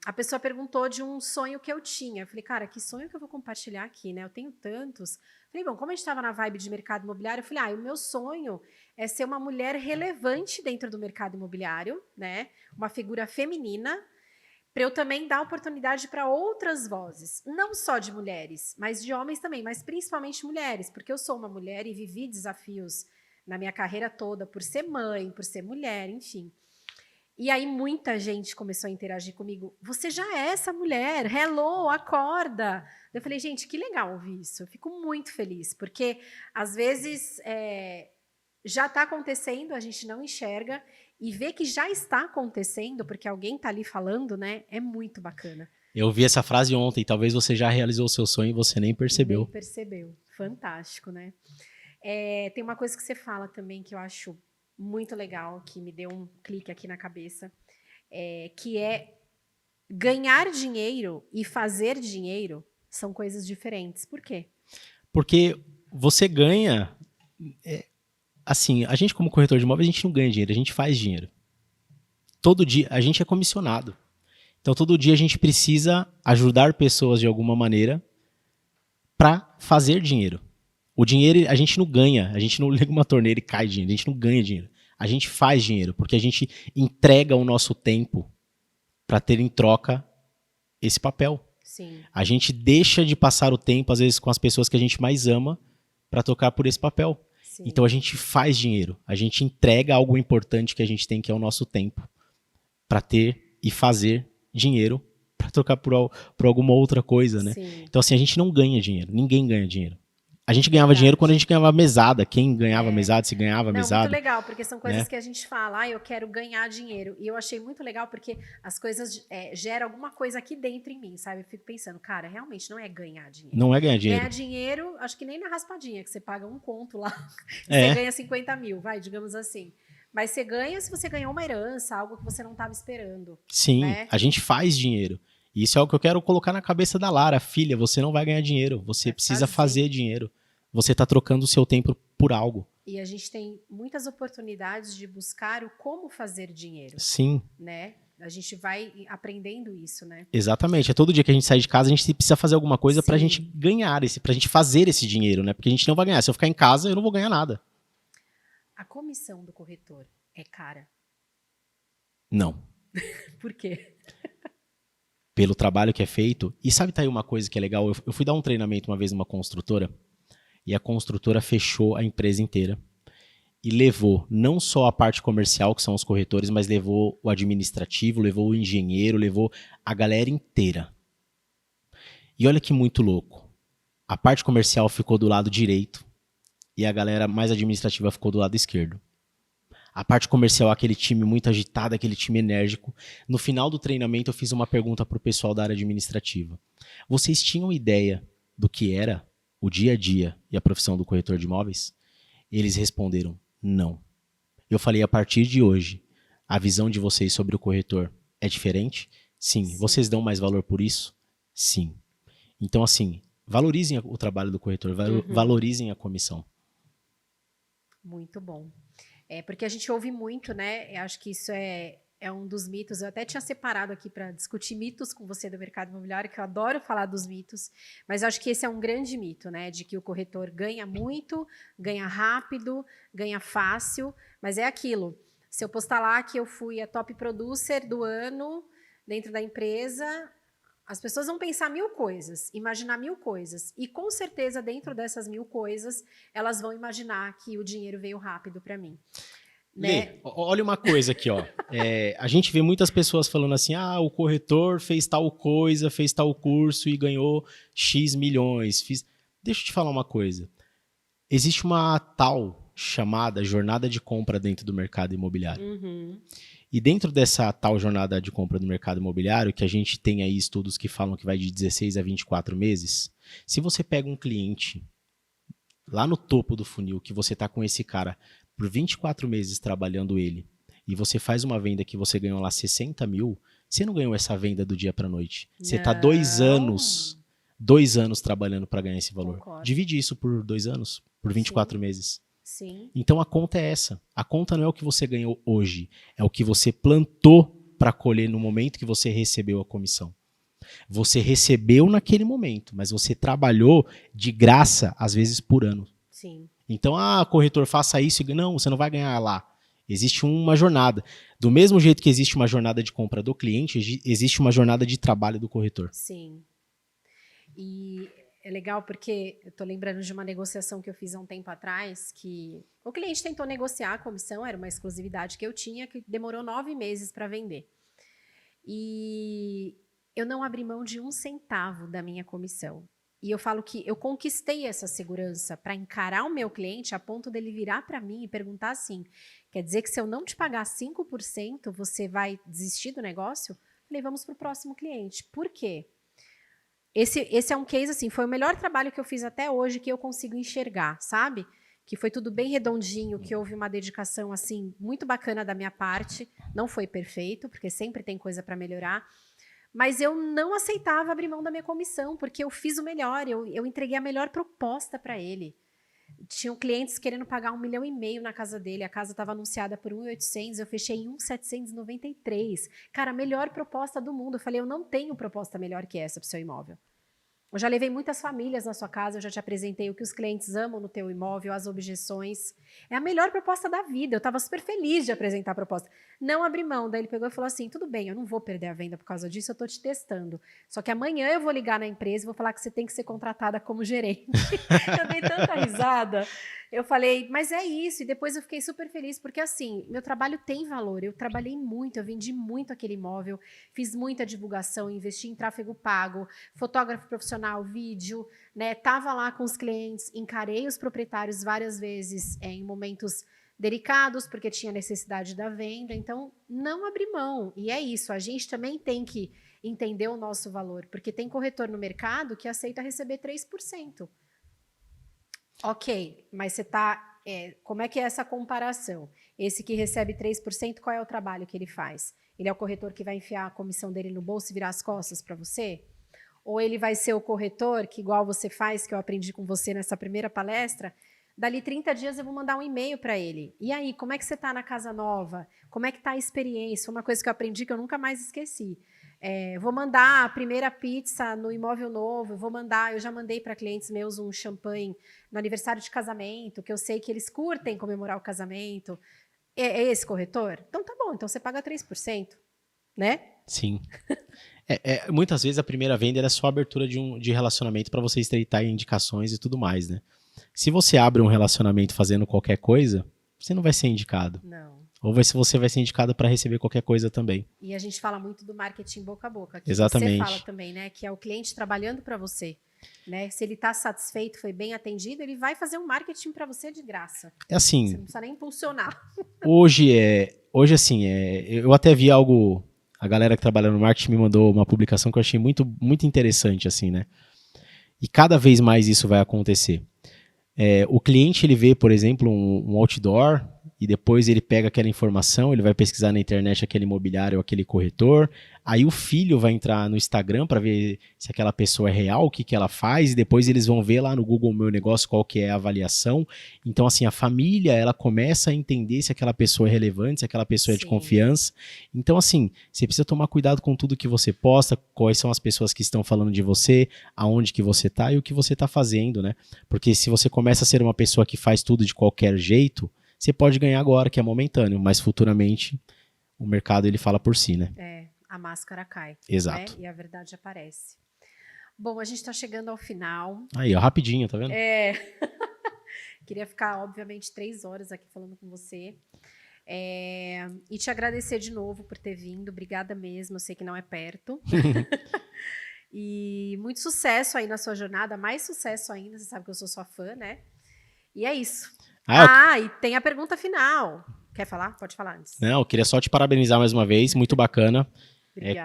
A: A pessoa perguntou de um sonho que eu tinha. Eu falei, cara, que sonho que eu vou compartilhar aqui, né? Eu tenho tantos. Falei, bom, como a gente estava na vibe de mercado imobiliário, eu falei, o meu sonho é ser uma mulher relevante dentro do mercado imobiliário, né? Uma figura feminina, para eu também dar oportunidade para outras vozes, não só de mulheres, mas de homens também, mas principalmente mulheres, porque eu sou uma mulher e vivi desafios na minha carreira toda por ser mãe, por ser mulher, enfim. E aí muita gente começou a interagir comigo. Você já é essa mulher, hello, acorda. Eu falei, gente, que legal ouvir isso. Eu fico muito feliz, porque às vezes já está acontecendo, a gente não enxerga, e ver que já está acontecendo, porque alguém está ali falando, né? É muito bacana.
B: Eu vi essa frase ontem, talvez você já realizou o seu sonho e você nem percebeu.
A: Nem percebeu. Fantástico, né? Tem uma coisa que você fala também que eu acho muito legal, que me deu um clique aqui na cabeça, que é ganhar dinheiro e fazer dinheiro são coisas diferentes. Por quê?
B: Porque você ganha... assim, a gente como corretor de imóveis, a gente não ganha dinheiro, a gente faz dinheiro. Todo dia, a gente é comissionado. Então, todo dia a gente precisa ajudar pessoas de alguma maneira para fazer dinheiro. O dinheiro a gente não ganha, a gente não liga uma torneira e cai dinheiro, a gente não ganha dinheiro. A gente faz dinheiro, porque a gente entrega o nosso tempo para ter em troca esse papel.
A: Sim.
B: A gente deixa de passar o tempo, às vezes, com as pessoas que a gente mais ama para tocar por esse papel.
A: Sim.
B: Então a gente faz dinheiro, a gente entrega algo importante que a gente tem, que é o nosso tempo, para ter e fazer dinheiro para trocar por alguma outra coisa, né?
A: Sim.
B: Então assim, a gente não ganha dinheiro, ninguém ganha dinheiro. A gente ganhava dinheiro quando a gente ganhava mesada. Quem ganhava mesada, se ganhava mesada.
A: Muito legal, porque são coisas que a gente fala, eu quero ganhar dinheiro. E eu achei muito legal porque as coisas geram alguma coisa aqui dentro em mim, sabe? Eu fico pensando, cara, realmente não é ganhar dinheiro.
B: Não é ganhar dinheiro.
A: Ganhar dinheiro, acho que nem na raspadinha, que você paga um conto lá, você ganha 50 mil, vai, digamos assim. Mas você ganha se você ganhou uma herança, algo que você não estava esperando.
B: Sim,
A: né?
B: A gente faz dinheiro. E isso é o que eu quero colocar na cabeça da Lara. Filha, você não vai ganhar dinheiro, você precisa fazer dinheiro. Você está trocando o seu tempo por algo.
A: E a gente tem muitas oportunidades de buscar o como fazer dinheiro.
B: Sim.
A: Né? A gente vai aprendendo isso, né?
B: Exatamente. É todo dia que a gente sai de casa, a gente precisa fazer alguma coisa pra gente ganhar pra gente fazer esse dinheiro, né? Porque a gente não vai ganhar. Se eu ficar em casa, eu não vou ganhar nada.
A: A comissão do corretor é cara?
B: Não.
A: Por quê?
B: Pelo trabalho que é feito. E sabe, tá aí uma coisa que é legal? Eu fui dar um treinamento uma vez numa construtora, e a construtora fechou a empresa inteira. E levou não só a parte comercial, que são os corretores, mas levou o administrativo, levou o engenheiro, levou a galera inteira. E olha que muito louco. A parte comercial ficou do lado direito e a galera mais administrativa ficou do lado esquerdo. A parte comercial, aquele time muito agitado, aquele time enérgico. No final do treinamento, eu fiz uma pergunta para o pessoal da área administrativa. Vocês tinham ideia do que era o dia a dia e a profissão do corretor de imóveis? Eles responderam, não. Eu falei, a partir de hoje, a visão de vocês sobre o corretor é diferente? Sim. Vocês dão mais valor por isso? Sim. Então, assim, valorizem o trabalho do corretor, valorizem a comissão.
A: Muito bom. Porque a gente ouve muito, né? Eu acho que isso é um dos mitos. Eu até tinha separado aqui para discutir mitos com você do mercado imobiliário, que eu adoro falar dos mitos, mas eu acho que esse é um grande mito, né? De que o corretor ganha muito, ganha rápido, ganha fácil, mas é aquilo. Se eu postar lá que eu fui a top producer do ano dentro da empresa, as pessoas vão pensar 1000 coisas, imaginar 1000 coisas. E com certeza, dentro dessas 1000 coisas, elas vão imaginar que o dinheiro veio rápido para mim. Né?
B: Lê, olha uma coisa aqui, ó. A gente vê muitas pessoas falando assim, o corretor fez tal coisa, fez tal curso e ganhou X milhões. Deixa eu te falar uma coisa. Existe uma tal chamada jornada de compra dentro do mercado imobiliário.
A: Uhum.
B: E dentro dessa tal jornada de compra do mercado imobiliário, que a gente tem aí estudos que falam que vai de 16 a 24 meses, se você pega um cliente lá no topo do funil, que você está com esse cara por 24 meses trabalhando ele, e você faz uma venda que você ganhou lá 60 mil, você não ganhou essa venda do dia para a noite. Você está 2 2 anos trabalhando para ganhar esse valor.
A: Concordo.
B: Divide isso por 2 anos, por 24 meses.
A: Sim.
B: Então a conta é essa. A conta não é o que você ganhou hoje, é o que você plantou para colher no momento que você recebeu a comissão. Você recebeu naquele momento, mas você trabalhou de graça, às vezes por ano.
A: Sim.
B: Então, corretor, faça isso. Não, você não vai ganhar lá. Existe uma jornada. Do mesmo jeito que existe uma jornada de compra do cliente, existe uma jornada de trabalho do corretor.
A: Sim. E é legal porque eu tô lembrando de uma negociação que eu fiz há um tempo atrás, que o cliente tentou negociar a comissão, era uma exclusividade que eu tinha, que demorou 9 meses para vender. E eu não abri mão de 1 centavo da minha comissão. E eu falo que eu conquistei essa segurança para encarar o meu cliente a ponto dele virar para mim e perguntar assim, quer dizer que se eu não te pagar 5%, você vai desistir do negócio? Falei, vamos para o próximo cliente. Por quê? Esse é um case, assim, foi o melhor trabalho que eu fiz até hoje que eu consigo enxergar, sabe? Que foi tudo bem redondinho, que houve uma dedicação, assim, muito bacana da minha parte. Não foi perfeito, porque sempre tem coisa para melhorar. Mas eu não aceitava abrir mão da minha comissão, porque eu fiz o melhor, eu entreguei a melhor proposta para ele. Tinham clientes querendo pagar 1,5 milhão na casa dele, a casa estava anunciada por 1.800, eu fechei em 1.793. Cara, a melhor proposta do mundo. Eu falei, eu não tenho proposta melhor que essa para o seu imóvel. Eu já levei muitas famílias na sua casa, eu já te apresentei o que os clientes amam no teu imóvel, as objeções. É a melhor proposta da vida, eu estava super feliz de apresentar a proposta. Não abri mão, daí ele pegou e falou assim, tudo bem, eu não vou perder a venda por causa disso, eu estou te testando. Só que amanhã eu vou ligar na empresa e vou falar que você tem que ser contratada como gerente. Eu dei tanta risada. Eu falei, mas é isso, e depois eu fiquei super feliz, porque assim, meu trabalho tem valor, eu trabalhei muito, eu vendi muito aquele imóvel, fiz muita divulgação, investi em tráfego pago, fotógrafo profissional, vídeo, né? Tava lá com os clientes, encarei os proprietários várias vezes em momentos delicados, porque tinha necessidade da venda, então não abri mão. E é isso, a gente também tem que entender o nosso valor, porque tem corretor no mercado que aceita receber 3%. Ok, mas você está... como é que é essa comparação? Esse que recebe 3%, qual é o trabalho que ele faz? Ele é o corretor que vai enfiar a comissão dele no bolso e virar as costas para você? Ou ele vai ser o corretor que, igual você faz, que eu aprendi com você nessa primeira palestra, dali 30 dias eu vou mandar um e-mail para ele. E aí, como é que você está na casa nova? Como é que está a experiência? Foi uma coisa que eu aprendi que eu nunca mais esqueci. Vou mandar a primeira pizza no imóvel novo, eu já mandei para clientes meus um champanhe no aniversário de casamento, que eu sei que eles curtem comemorar o casamento. É esse corretor? Então tá bom, então você paga 3%, né?
B: Sim. Muitas vezes a primeira venda era só a abertura de relacionamento para você estreitar indicações e tudo mais, né? Se você abre um relacionamento fazendo qualquer coisa, você não vai ser indicado.
A: Não.
B: Ou você vai ser indicado para receber qualquer coisa também.
A: E a gente fala muito do marketing boca a boca. Que
B: Exatamente.
A: Você fala também, né? Que é o cliente trabalhando para você. Né? Se ele está satisfeito, foi bem atendido, ele vai fazer um marketing para você de graça.
B: É assim.
A: Você não precisa nem impulsionar.
B: Hoje assim, eu até vi algo. A galera que trabalha no marketing me mandou uma publicação que eu achei muito, muito interessante, assim, né? E cada vez mais isso vai acontecer. O cliente, ele vê, por exemplo, um outdoor e depois ele pega aquela informação, ele vai pesquisar na internet aquele imobiliário ou aquele corretor, aí o filho vai entrar no Instagram para ver se aquela pessoa é real, o que ela faz, e depois eles vão ver lá no Google Meu Negócio qual que é a avaliação. Então, assim, a família, ela começa a entender se aquela pessoa é relevante, se aquela pessoa é de confiança. Então, assim, você precisa tomar cuidado com tudo que você posta, quais são as pessoas que estão falando de você, aonde que você está e o que você está fazendo, né? Porque se você começa a ser uma pessoa que faz tudo de qualquer jeito, você pode ganhar agora, que é momentâneo, mas futuramente o mercado ele fala por si, né?
A: A máscara cai.
B: Exato.
A: Né? E a verdade aparece. Bom, a gente está chegando ao final.
B: Aí, ó, rapidinho, tá vendo?
A: Queria ficar, obviamente, 3 horas aqui falando com você. E te agradecer de novo por ter vindo. Obrigada mesmo, eu sei que não é perto. E muito sucesso aí na sua jornada, mais sucesso ainda, você sabe que eu sou sua fã, né? E é isso. E tem a pergunta final. Quer falar? Pode falar antes.
B: Não, eu queria só te parabenizar mais uma vez, muito bacana.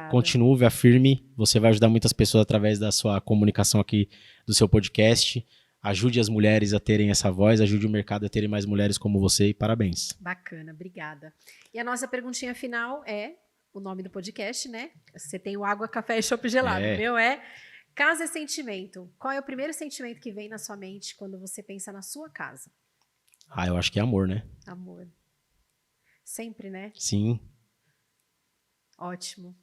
B: Continue, afirme, você vai ajudar muitas pessoas através da sua comunicação aqui do seu podcast. Ajude as mulheres a terem essa voz, ajude o mercado a terem mais mulheres como você e parabéns.
A: Bacana, obrigada. E a nossa perguntinha final é o nome do podcast, né? Você tem o Água, Café e Chopp Gelado. O meu Casa é sentimento. Qual é o primeiro sentimento que vem na sua mente quando você pensa na sua casa?
B: Ah, eu acho que é amor, né?
A: Amor. Sempre, né?
B: Sim.
A: Ótimo.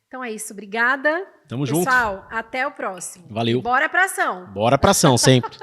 A: Então é isso. Obrigada.
B: Tamo junto.
A: Pessoal, até o próximo.
B: Valeu.
A: E bora pra ação.
B: Bora pra ação sempre.